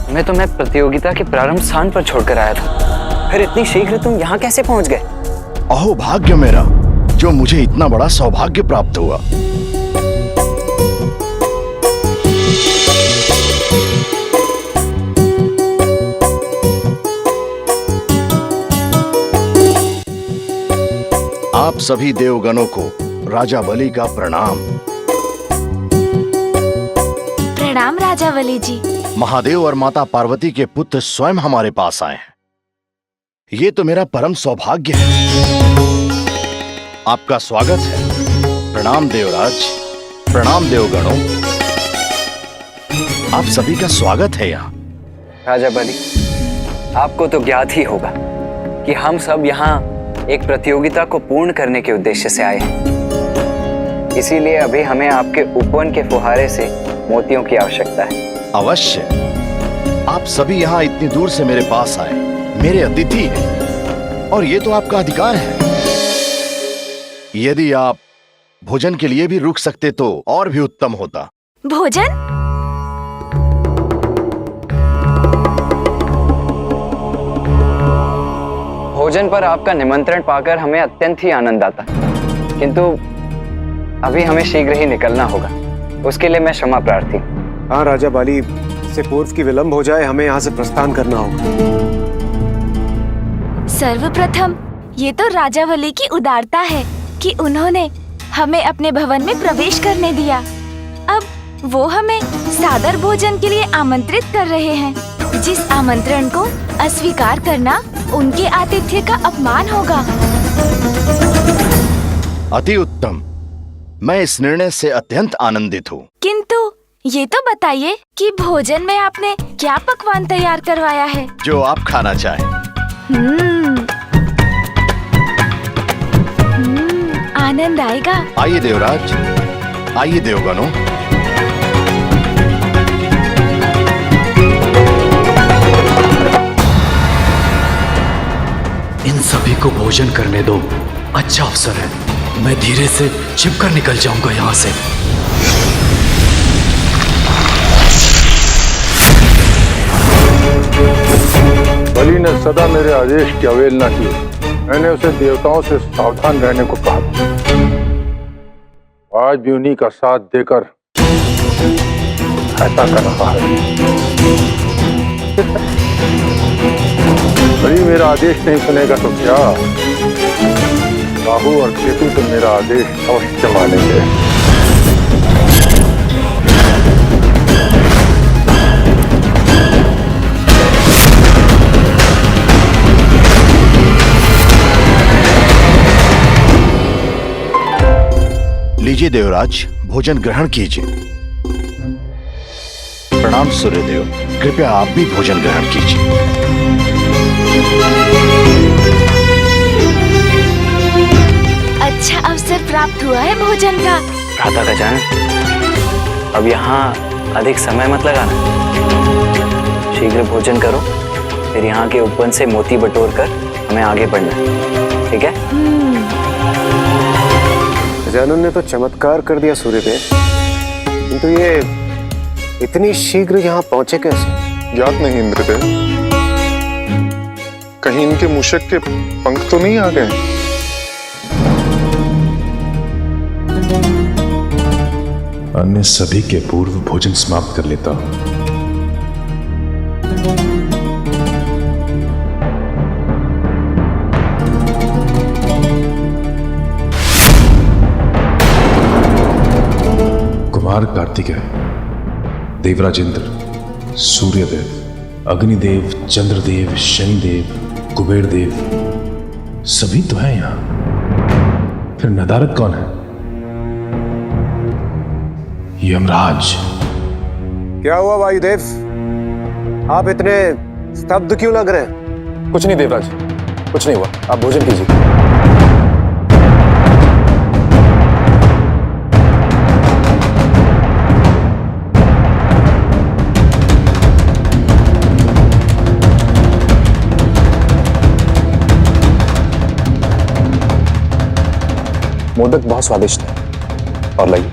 मैं तुम्हें प्रतियोगिता के प्रारंभ स्थान पर छोड़कर आया था, फिर इतनी शीघ्र तुम यहाँ कैसे पहुँच गए? अहो भाग्य मेरा, जो मुझे इतना बड़ा सौभाग्य प्राप्त हुआ। आप सभी देवगणों को राजा बलि का प्रणाम। प्रणाम राजा बलि जी। महादेव और माता पार्वती के पुत्र स्वयं हमारे पास आए हैं। ये तो मेरा परम सौभाग्य है। आपका स्वागत है। प्रणाम देवराज, प्रणाम देवगणों। आप सभी का स्वागत है यहाँ। राजा बलि, आपको तो ज्ञात ही होगा कि हम सब यहाँ एक प्रतियोगिता को पूर्ण करने के उद्देश्य से आए हैं। इसीलिए अभी हमें आपके उपवन के फुहारे से मोतियों की आवश्यकता है। अवश्य, आप सभी यहाँ इतनी दूर से मेरे पास आए, मेरे अतिथि हैं, और ये तो आपका अधिकार है। यदि आप भोजन के लिए भी रुक सकते तो और भी उत्तम होता। भोजन? भोजन पर आपका निमंत्रण पाकर हमें अत्यंत ही आनंद आता, किंतु अभी हमें शीघ्र ही निकलना होगा। उसके लिए मैं क्षमा प्रार्थी। हाँ राजा बाली, इससे पूर्व की विलंब हो जाए, हमें यहाँ से प्रस्थान करना होगा। सर्वप्रथम ये तो राजा बलि की उदारता है कि उन्होंने हमें अपने भवन में प्रवेश करने दिया। अब वो हमें सादर भोजन के लिए आमंत्रित कर रहे हैं, जिस आमंत्रण को अस्वीकार करना उनके आतिथ्य का अपमान होगा। अति उत्तम, मैं इस निर्णय से अत्यंत आनंदित हूँ। किंतु ये तो बताइए कि भोजन में आपने क्या पकवान तैयार करवाया है? जो आप खाना चाहें। आनंद आएगा। आइए देवराज, आइए देवगणों। इन सभी को भोजन करने दो। अच्छा अवसर है, मैं धीरे से छिपकर निकल जाऊंगा यहाँ से। बलि ने सदा मेरे आदेश की अवहेलना की। मैंने उसे देवताओं से सावधान रहने को कहा। आज भी उन्हीं का साथ देकर ऐसा कर रहा है। बलि मेरा आदेश नहीं सुनेगा तो क्या, राहु और केतु तो मेरा आदेश अवश्य मानेंगे। देवराज, भोजन ग्रहण कीजिए। प्रणाम सूर्यदेव, कृपया आप भी भोजन ग्रहण कीजिए। अच्छा अवसर प्राप्त हुआ है भोजन का। भ्राता गजानन, अब यहाँ अधिक समय मत लगाना, शीघ्र भोजन करो, फिर यहाँ के उपवन से मोती बटोर कर हमें आगे बढ़ना है, ठीक है? गजानन ने तो चमत्कार कर दिया सूर्यदेव, किंतु ये इतनी शीघ्र यहाँ पहुंचे कैसे? ज्ञात नहीं इंद्रदेव, कहीं इनके मूषक के पंख तो नहीं आ गए? अन्य सभी के पूर्व भोजन समाप्त कर लेता हूं। कुमार कार्तिकेय, देवराज इंद्र, सूर्यदेव, अग्निदेव, चंद्रदेव, शनिदेव, कुबेर देव, सभी तो हैं यहां। फिर नदारद कौन है? यमराज। क्या हुआ वायुदेव, आप इतने स्तब्ध क्यों लग रहे हैं? कुछ नहीं देवराज, कुछ नहीं हुआ, आप भोजन कीजिए। मोदक बहुत स्वादिष्ट है, और लाइए।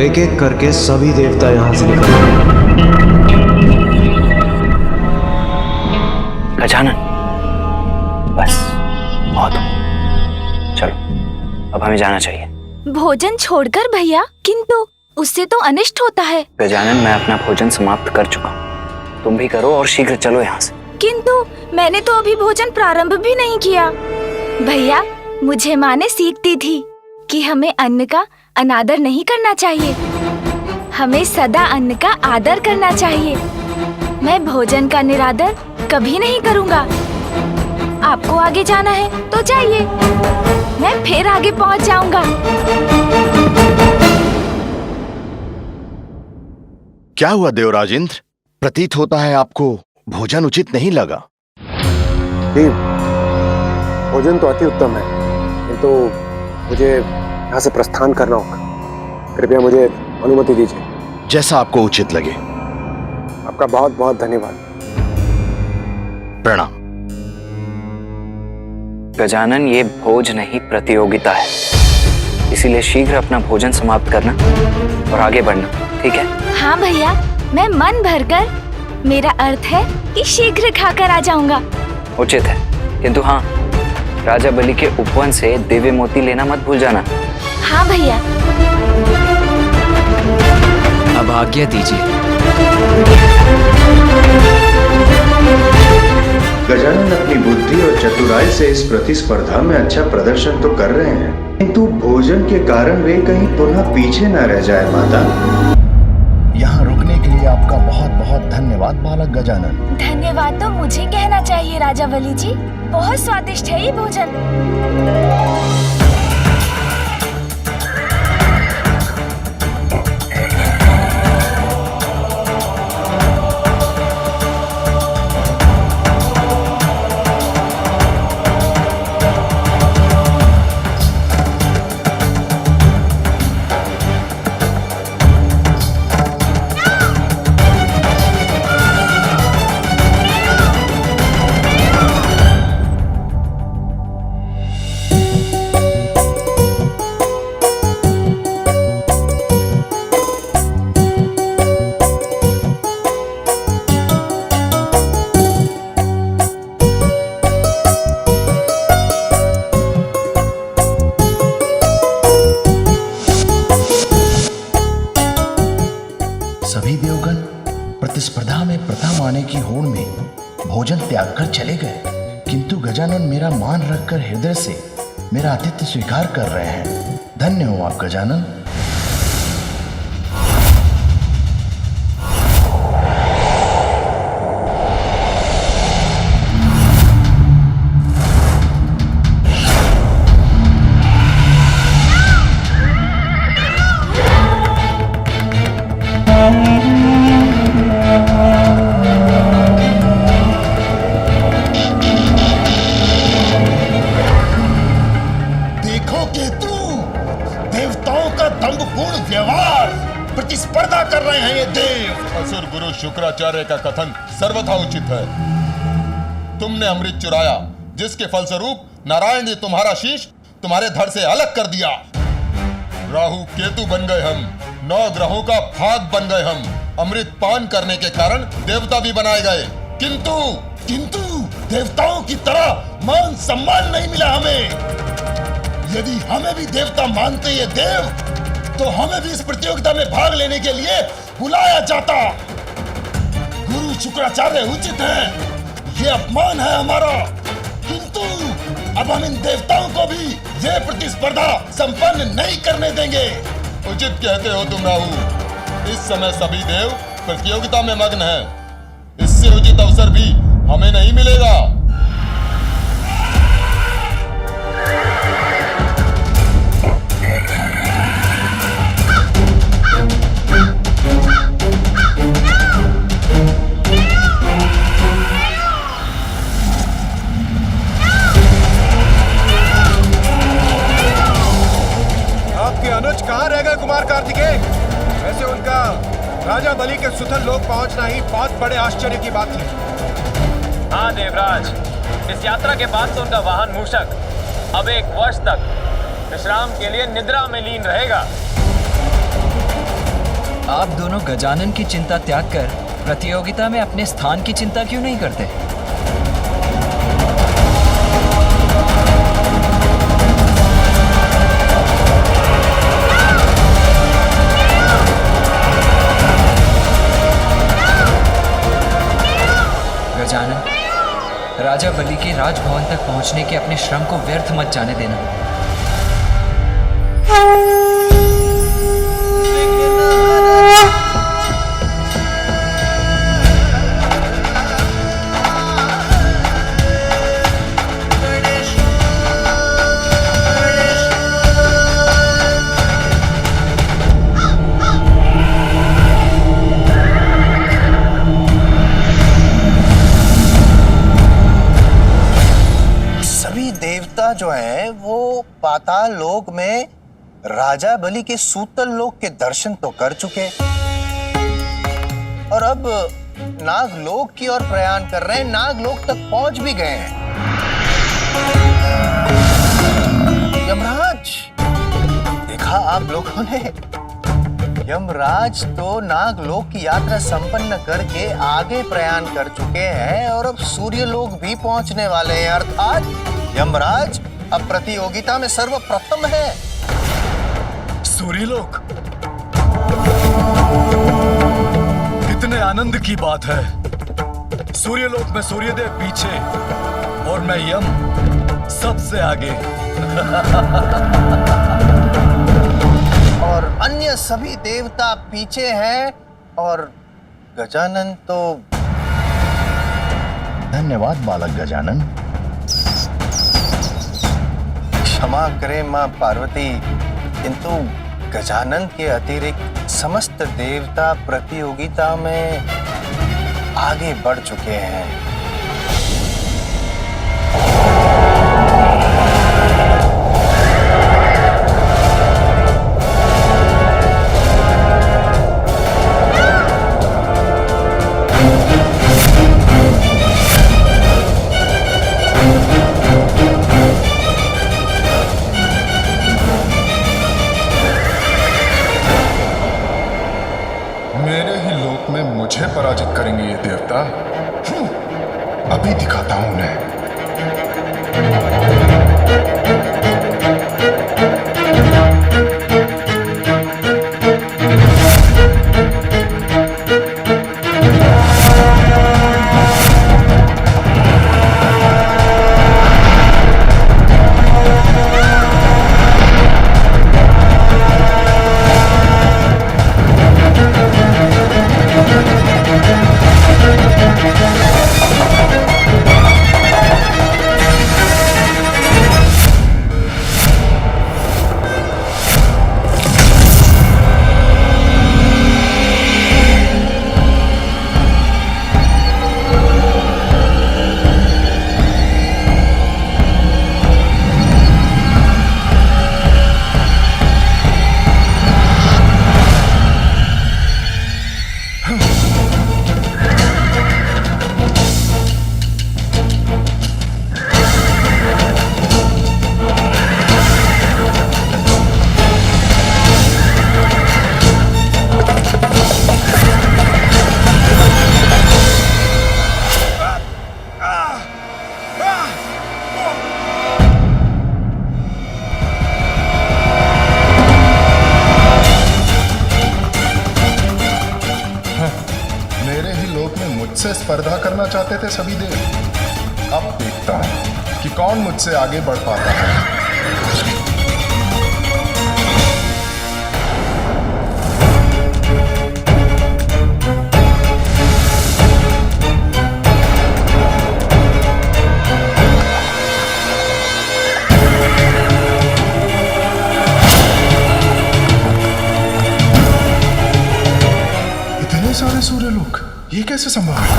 एक एक करके सभी देवता यहां से निकल गए। गजानन, बस बहुत हो। चलो अब हमें जाना चाहिए। भोजन छोड़कर भैया, किंतु उससे तो अनिष्ट होता है। गजानन, मैं अपना भोजन समाप्त कर चुका हूँ, तुम भी करो और शीघ्र चलो यहाँ से। किंतु मैंने तो अभी भोजन प्रारंभ भी नहीं किया। भैया, मुझे माँ ने सीख दी थी कि हमें अन्न का अनादर नहीं करना चाहिए, हमें सदा अन्न का आदर करना चाहिए। मैं भोजन का निरादर कभी नहीं करूँगा। आपको आगे जाना है तो जाइए, मैं फिर आगे पहुँच जाऊँगा। क्या हुआ देवराज इंद्र? प्रतीत होता है आपको भोजन उचित नहीं लगा। भोजन तो अति उत्तम है, किंतु मुझे यहाँ से प्रस्थान करना होगा। कृपया मुझे अनुमति दीजिए। जैसा आपको उचित लगे। आपका बहुत बहुत धन्यवाद। प्रणाम। गजानन, ये भोज नहीं प्रतियोगिता है, इसीलिए शीघ्र अपना भोजन समाप्त करना और आगे बढ़ना, ठीक है? हाँ भैया, मैं मन भरकर, मेरा अर्थ है कि शीघ्र खाकर आ जाऊंगा। उचित है, किंतु हाँ, राजा बलि के उपवन से दिव्य मोती लेना मत भूल जाना। हाँ भैया। अब आज्ञा दीजिए। गजानन अपनी बुद्धि और चतुराई से इस प्रतिस्पर्धा में अच्छा प्रदर्शन तो कर रहे हैं, किंतु भोजन के कारण वे कहीं पुनः पीछे न रह जाए माता। यहाँ रुकने के लिए आपका बहुत बहुत धन्यवाद बालक गजानन। धन्यवाद तो मुझे कहना चाहिए राजा बलि जी। बहुत स्वादिष्ट है ये भोजन। सभी देवगण प्रतिस्पर्धा में प्रथम आने की होड़ में भोजन त्याग कर चले गए, किंतु गजानन मेरा मान रखकर हृदय से मेरा आतिथ्य स्वीकार कर रहे हैं। धन्य हो आप गजानन। देखो केतु, देवताओं का दंभपूर्ण व्यवहार, प्रतिस्पर्धा कर रहे हैं ये देव। असुर गुरु शुक्राचार्य का कथन सर्वथा उचित है। तुमने अमृत चुराया, जिसके फलस्वरूप नारायण ने तुम्हारा शीश तुम्हारे धड़ से अलग कर दिया। राहु केतु बन गए हम, 9 ग्रहों का भाग बन गए हम। अमृत पान करने के कारण देवता भी बनाए गए, किंतु देवताओं की तरह मान सम्मान नहीं मिला हमें। यदि हमें भी देवता मानते ये देव, तो हमें भी इस प्रतियोगिता में भाग लेने के लिए बुलाया जाता। गुरु शुक्राचार्य उचित है, ये अपमान है हमारा, किंतु अब हम इन देवताओं को भी ये प्रतिस्पर्धा संपन्न नहीं करने देंगे। उचित कहते हो तुम राहु। इस समय सभी देव प्रतियोगिता में मग्न हैं। इससे उचित अवसर भी हमें नहीं मिलेगा। आपके अनुज कहाँ रह गए कुमार कार्तिकेय? वैसे उनका राजा बलि के सुतल लोक पहुंचना ही बहुत बड़े आश्चर्य की बात थी। हाँ देवराज, इस यात्रा के बाद तो उनका वाहन मूषक अब 1 वर्ष तक विश्राम के लिए निद्रा में लीन रहेगा। आप दोनों गजानन की चिंता त्याग कर प्रतियोगिता में अपने स्थान की चिंता क्यों नहीं करते? गजानन, राजा बलि के राजभवन तक पहुंचने के अपने श्रम को व्यर्थ मत जाने देना। जो है वो पाताल लोक में राजा बलि के सूतल लोक के दर्शन तो कर चुके और अब नागलोक की ओर प्रयाण कर रहे हैं, नागलोक तक पहुंच भी गए हैं। यमराज, देखा आप लोगों ने, यमराज तो नागलोक की यात्रा संपन्न करके आगे प्रयाण कर चुके हैं और अब सूर्यलोक भी पहुंचने वाले हैं। अर्थात यमराज अब प्रतियोगिता में सर्वप्रथम है। सूर्यलोक, कितने आनंद की बात है। सूर्यलोक में सूर्यदेव पीछे और मैं यम सबसे आगे। और अन्य सभी देवता पीछे हैं और गजानन तो। धन्यवाद बालक गजानन। क्षमा करें मां पार्वती, किंतु गजानन के अतिरिक्त समस्त देवता प्रतियोगिता में आगे बढ़ चुके हैं। मेरे ही लोक में मुझे पराजित करेंगे ये देवता। अभी दिखाता हूं उन्हें। मुझसे स्पर्धा करना चाहते थे सभी देव। अब देखता हूं कि कौन मुझसे आगे बढ़ पाता है। इतने सारे सूर्यलोक, ये कैसे संभव है?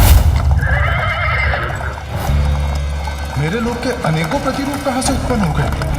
मेरे लोक के अनेकों प्रतिरूप कहां से उत्पन्न हो गए?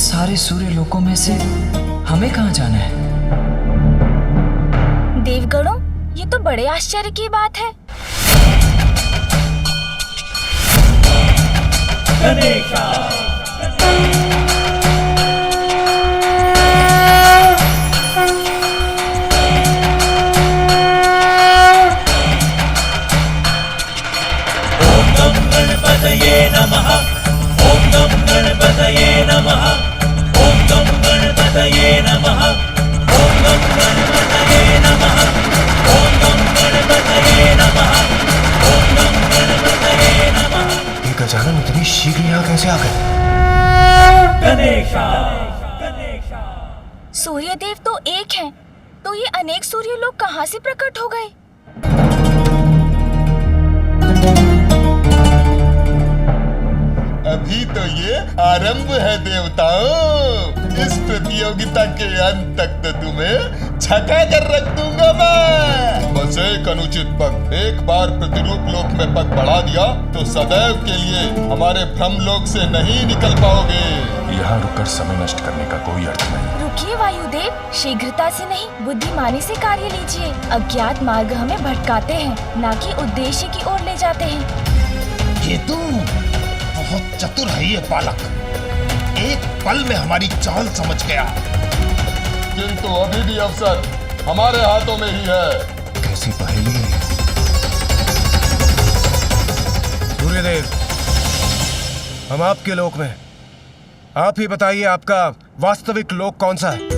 सारे सूर्य लोकों में से हमें कहां जाना है? देवगणों, ये तो बड़े आश्चर्य की बात है। गजानन इतनी शीघ्र यहाँ कैसे आ गए? सूर्य देव तो एक हैं, तो ये अनेक सूर्य लोग कहाँ से प्रकट हो गए? अभी तो ये आरंभ है देवताओं। इस प्रतियोगिता के अंत तक तो तुम्हें छका कर रख दूंगा मैं। बस एक अनुचित पग, एक बार प्रतिरूप लोक में पग बढ़ा दिया तो सदैव के लिए हमारे भ्रम लोक से नहीं निकल पाओगे। यहाँ रुककर समय नष्ट करने का कोई अर्थ नहीं। रुकिए वायुदेव, शीघ्रता से नहीं बुद्धिमानी से कार्य लीजिए। अज्ञात मार्ग हमें भटकाते हैं, न कि उद्देश्य की ओर ले जाते हैं। ये तू बहुत चतुर है ये बालक, एक पल में हमारी चाल समझ गया। किंतु अभी भी अवसर हमारे हाथों में ही है। कैसी पहेली है ये? सूर्यदेव, हम आपके लोक में, आप ही बताइए आपका वास्तविक लोक कौन सा है?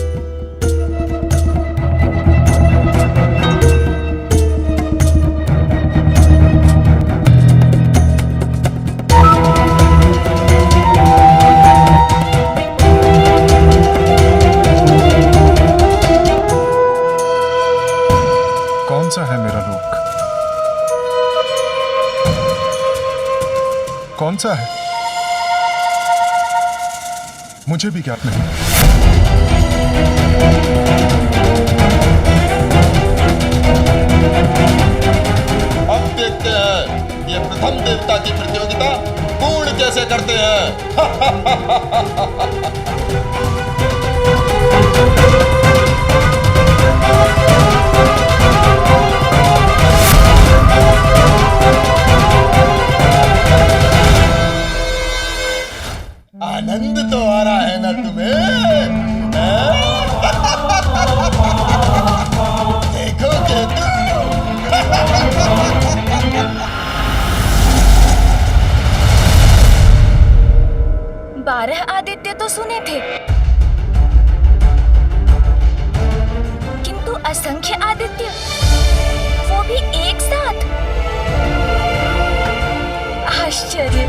कौन सा है मेरा लोक? कौन सा है? मुझे भी ज्ञात नहीं। अब देखते हैं ये प्रथम देवता की प्रतियोगिता पूर्ण कैसे करते हैं। आनंद तो आ रहा है ना तुम्हें? देखोगे तुम। 12 आदित्य तो सुने थे, किंतु असंख्य आदित्य, वो भी एक साथ। आश्चर्य।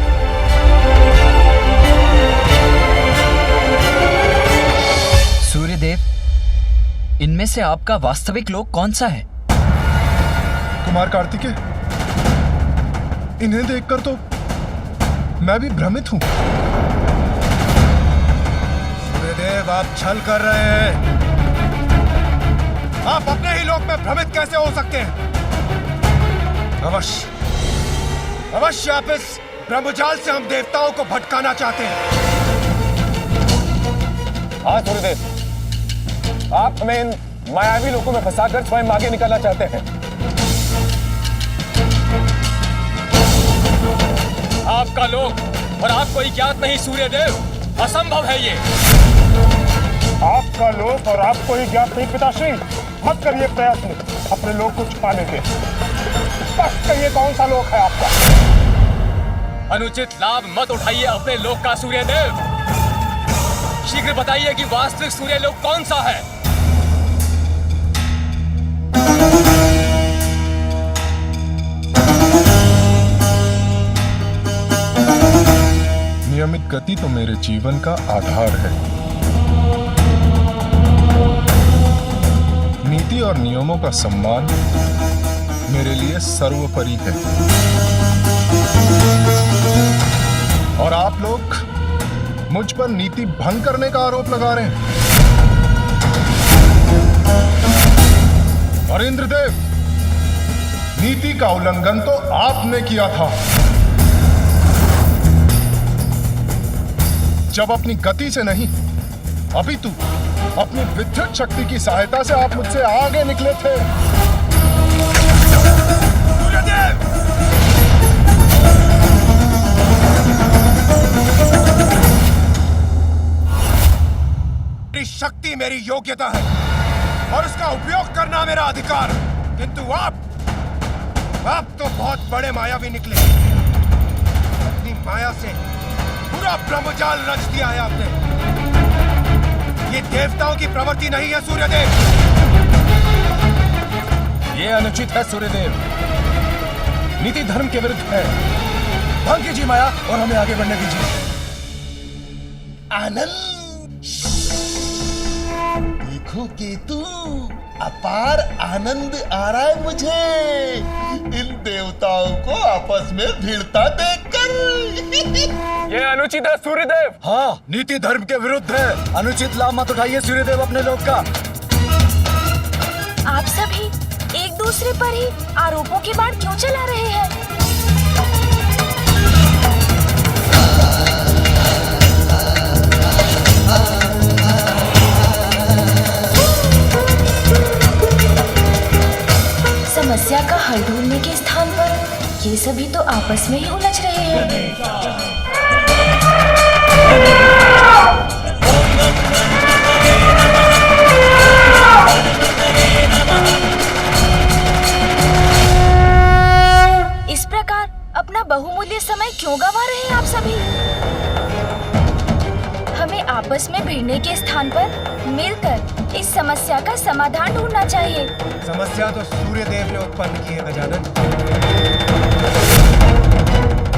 सूर्यदेव, इनमें से आपका वास्तविक लोक कौन सा है? कुमार कार्तिकेय, इन्हें देखकर तो मैं भी भ्रमित हूं। सूर्यदेव, आप छल कर रहे हैं। आप अपने ही लोक में भ्रमित कैसे हो सकते हैं? अवश्य आप इस ब्रह्मजाल से हम देवताओं को भटकाना चाहते हैं। हाँ सूर्यदेव, आप हमें इन मायावी लोकों में फंसाकर स्वयं आगे निकलना चाहते हैं। आपका लोक और आपको ही ज्ञात नहीं सूर्यदेव, असंभव है ये। आपका लोक और आपको ही ज्ञात नहीं पिताश्री, मत करिए प्रयत्न अपने लोक को छुपाने के। स्पष्ट कहिए कौन सा लोक है आपका। अनुचित लाभ मत उठाइए अपने लोक का सूर्यदेव। शीघ्र बताइए कि वास्तविक सूर्य लोक कौन सा है। नियमित गति तो मेरे जीवन का आधार है। नीति और नियमों का सम्मान मेरे लिए सर्वोपरि है। और आप लोग मुझ पर नीति भंग करने का आरोप लगा रहे हैं। और इंद्रदेव, नीति का उल्लंघन तो आपने किया था जब अपनी गति से नहीं, अपितु अपनी विद्युत शक्ति की सहायता से आप मुझसे आगे निकले थे। सूर्यदेव! मेरी शक्ति मेरी योग्यता है और उसका उपयोग करना मेरा अधिकार, किंतु आप तो बहुत बड़े मायावी निकले। अपनी माया से पूरा ब्रह्मजाल रच दिया है आपने। ये देवताओं की प्रवृत्ति नहीं है सूर्यदेव। ये अनुचित है सूर्यदेव, नीति धर्म के विरुद्ध है। भंग कीजिए माया और हमें आगे बढ़ने दीजिए। आनंद, देखो केतु, अपार आनंद आ रहा है मुझे इन देवताओं को आपस में भिड़ता देखकर। ये अनुचित है सूर्यदेव। हाँ, नीति धर्म के विरुद्ध है। अनुचित लाभ मत उठाइए सूर्यदेव अपने लोग का। आप सभी एक दूसरे पर ही आरोपों की बाढ़ क्यों चला रहे हैं? समस्या का हल ढूंढने के स्थान पर ये सभी तो आपस में ही उलझ रहे हैं। इस प्रकार अपना बहुमूल्य समय क्यों गंवा रहे हैं आप सभी? हमें आपस में भिड़ने के स्थान पर मिलकर इस समस्या का समाधान ढूंढना चाहिए। समस्या तो सूर्य देव ने उत्पन्न की है गजानन।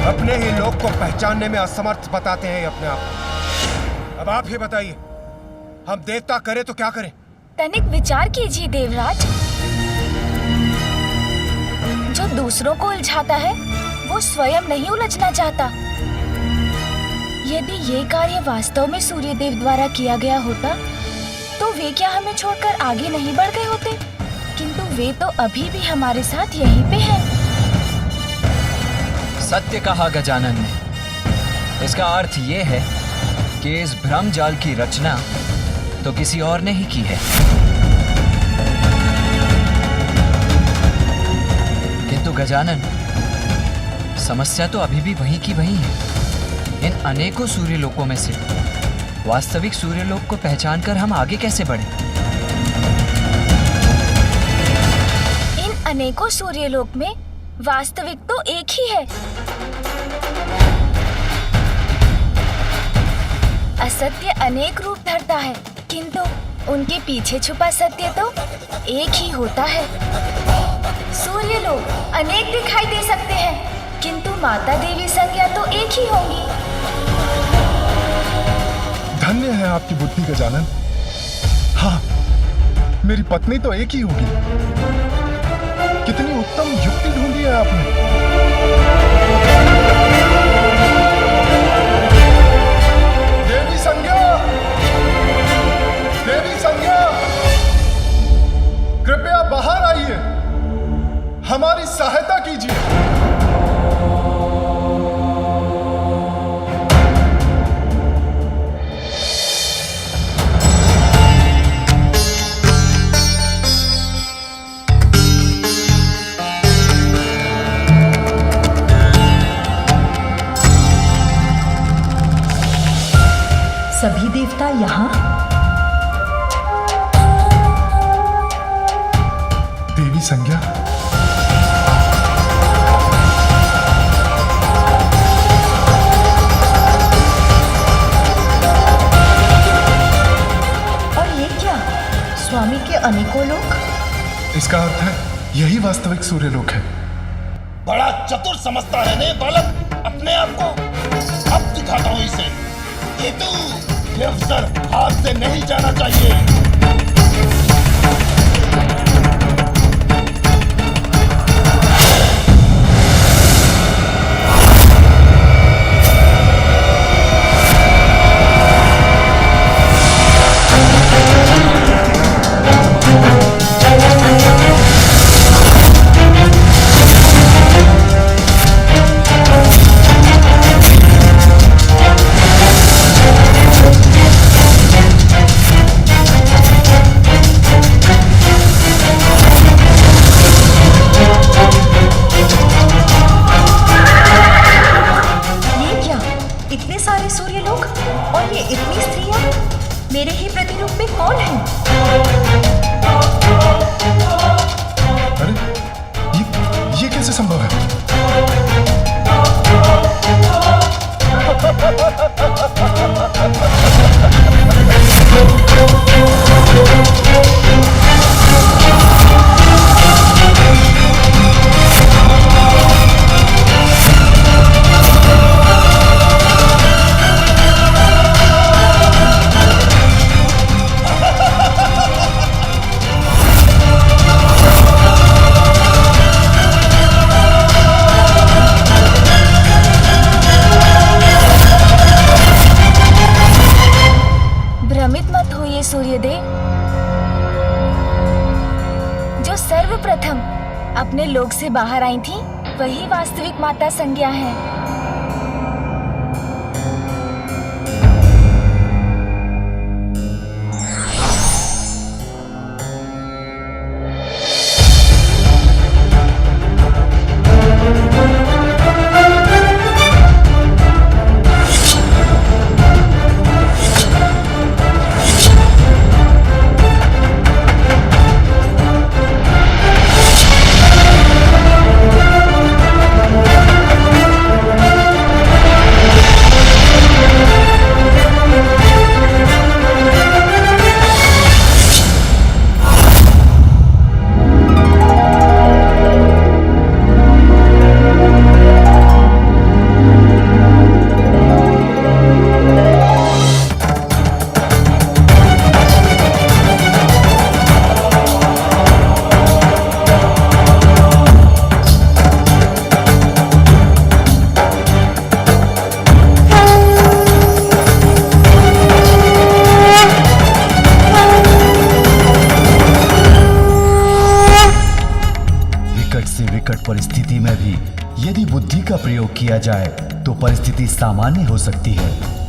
अपने ही लोग को पहचानने में असमर्थ बताते हैं अपने आप को। अब आप ही बताइए, हम देवता करें तो क्या करें? तनिक विचार कीजिए देवराज। जो दूसरों को उलझाता है वो स्वयं नहीं उलझना चाहता। यदि ये कार्य वास्तव में सूर्यदेव द्वारा किया गया होता तो वे क्या हमें छोड़कर आगे नहीं बढ़ गए होते? किंतु वे तो अभी भी हमारे साथ यहीं पे हैं। सत्य कहा गजानन ने। इसका अर्थ ये है कि इस भ्रम जाल की रचना तो किसी और ने ही की है। किंतु गजानन, समस्या तो अभी भी वहीं की वहीं है। इन अनेकों सूर्यलोकों में से वास्तविक सूर्यलोक को पहचानकर हम आगे कैसे बढ़ें? इन अनेकों सूर्यलोक में वास्तविक तो एक ही है। असत्य अनेक रूप धरता है, किंतु उनके पीछे छुपा सत्य तो एक ही होता है। सूर्यलोक अनेक दिखाई दे सकते हैं, किंतु माता देवी संज्ञा तो एक ही होंगी। धन्य है आपकी बुद्धि गजानन। हाँ, मेरी पत्नी तो एक ही होगी। कितनी उत्तम युक्ति ढूंढी है आपने। देवी संज्ञा, देवी संज्ञा, कृपया बाहर आइए, हमारी सहायता कीजिए। सभी देवता यहाँ? देवी संज्ञा, और ये क्या? स्वामी के अनेकों लोक? इसका अर्थ है यही वास्तविक सूर्यलोक है। बड़ा चतुर समझता है ने बालक अपने आप को। अब दिखाता हूं इसे। केतु, ये अवसर हाथ से नहीं जाना चाहिए। अपने लोक से बाहर आई थी वही वास्तविक माता संज्ञा है। परिस्थिति में भी यदि बुद्धि का प्रयोग किया जाए तो परिस्थिति सामान्य हो सकती है।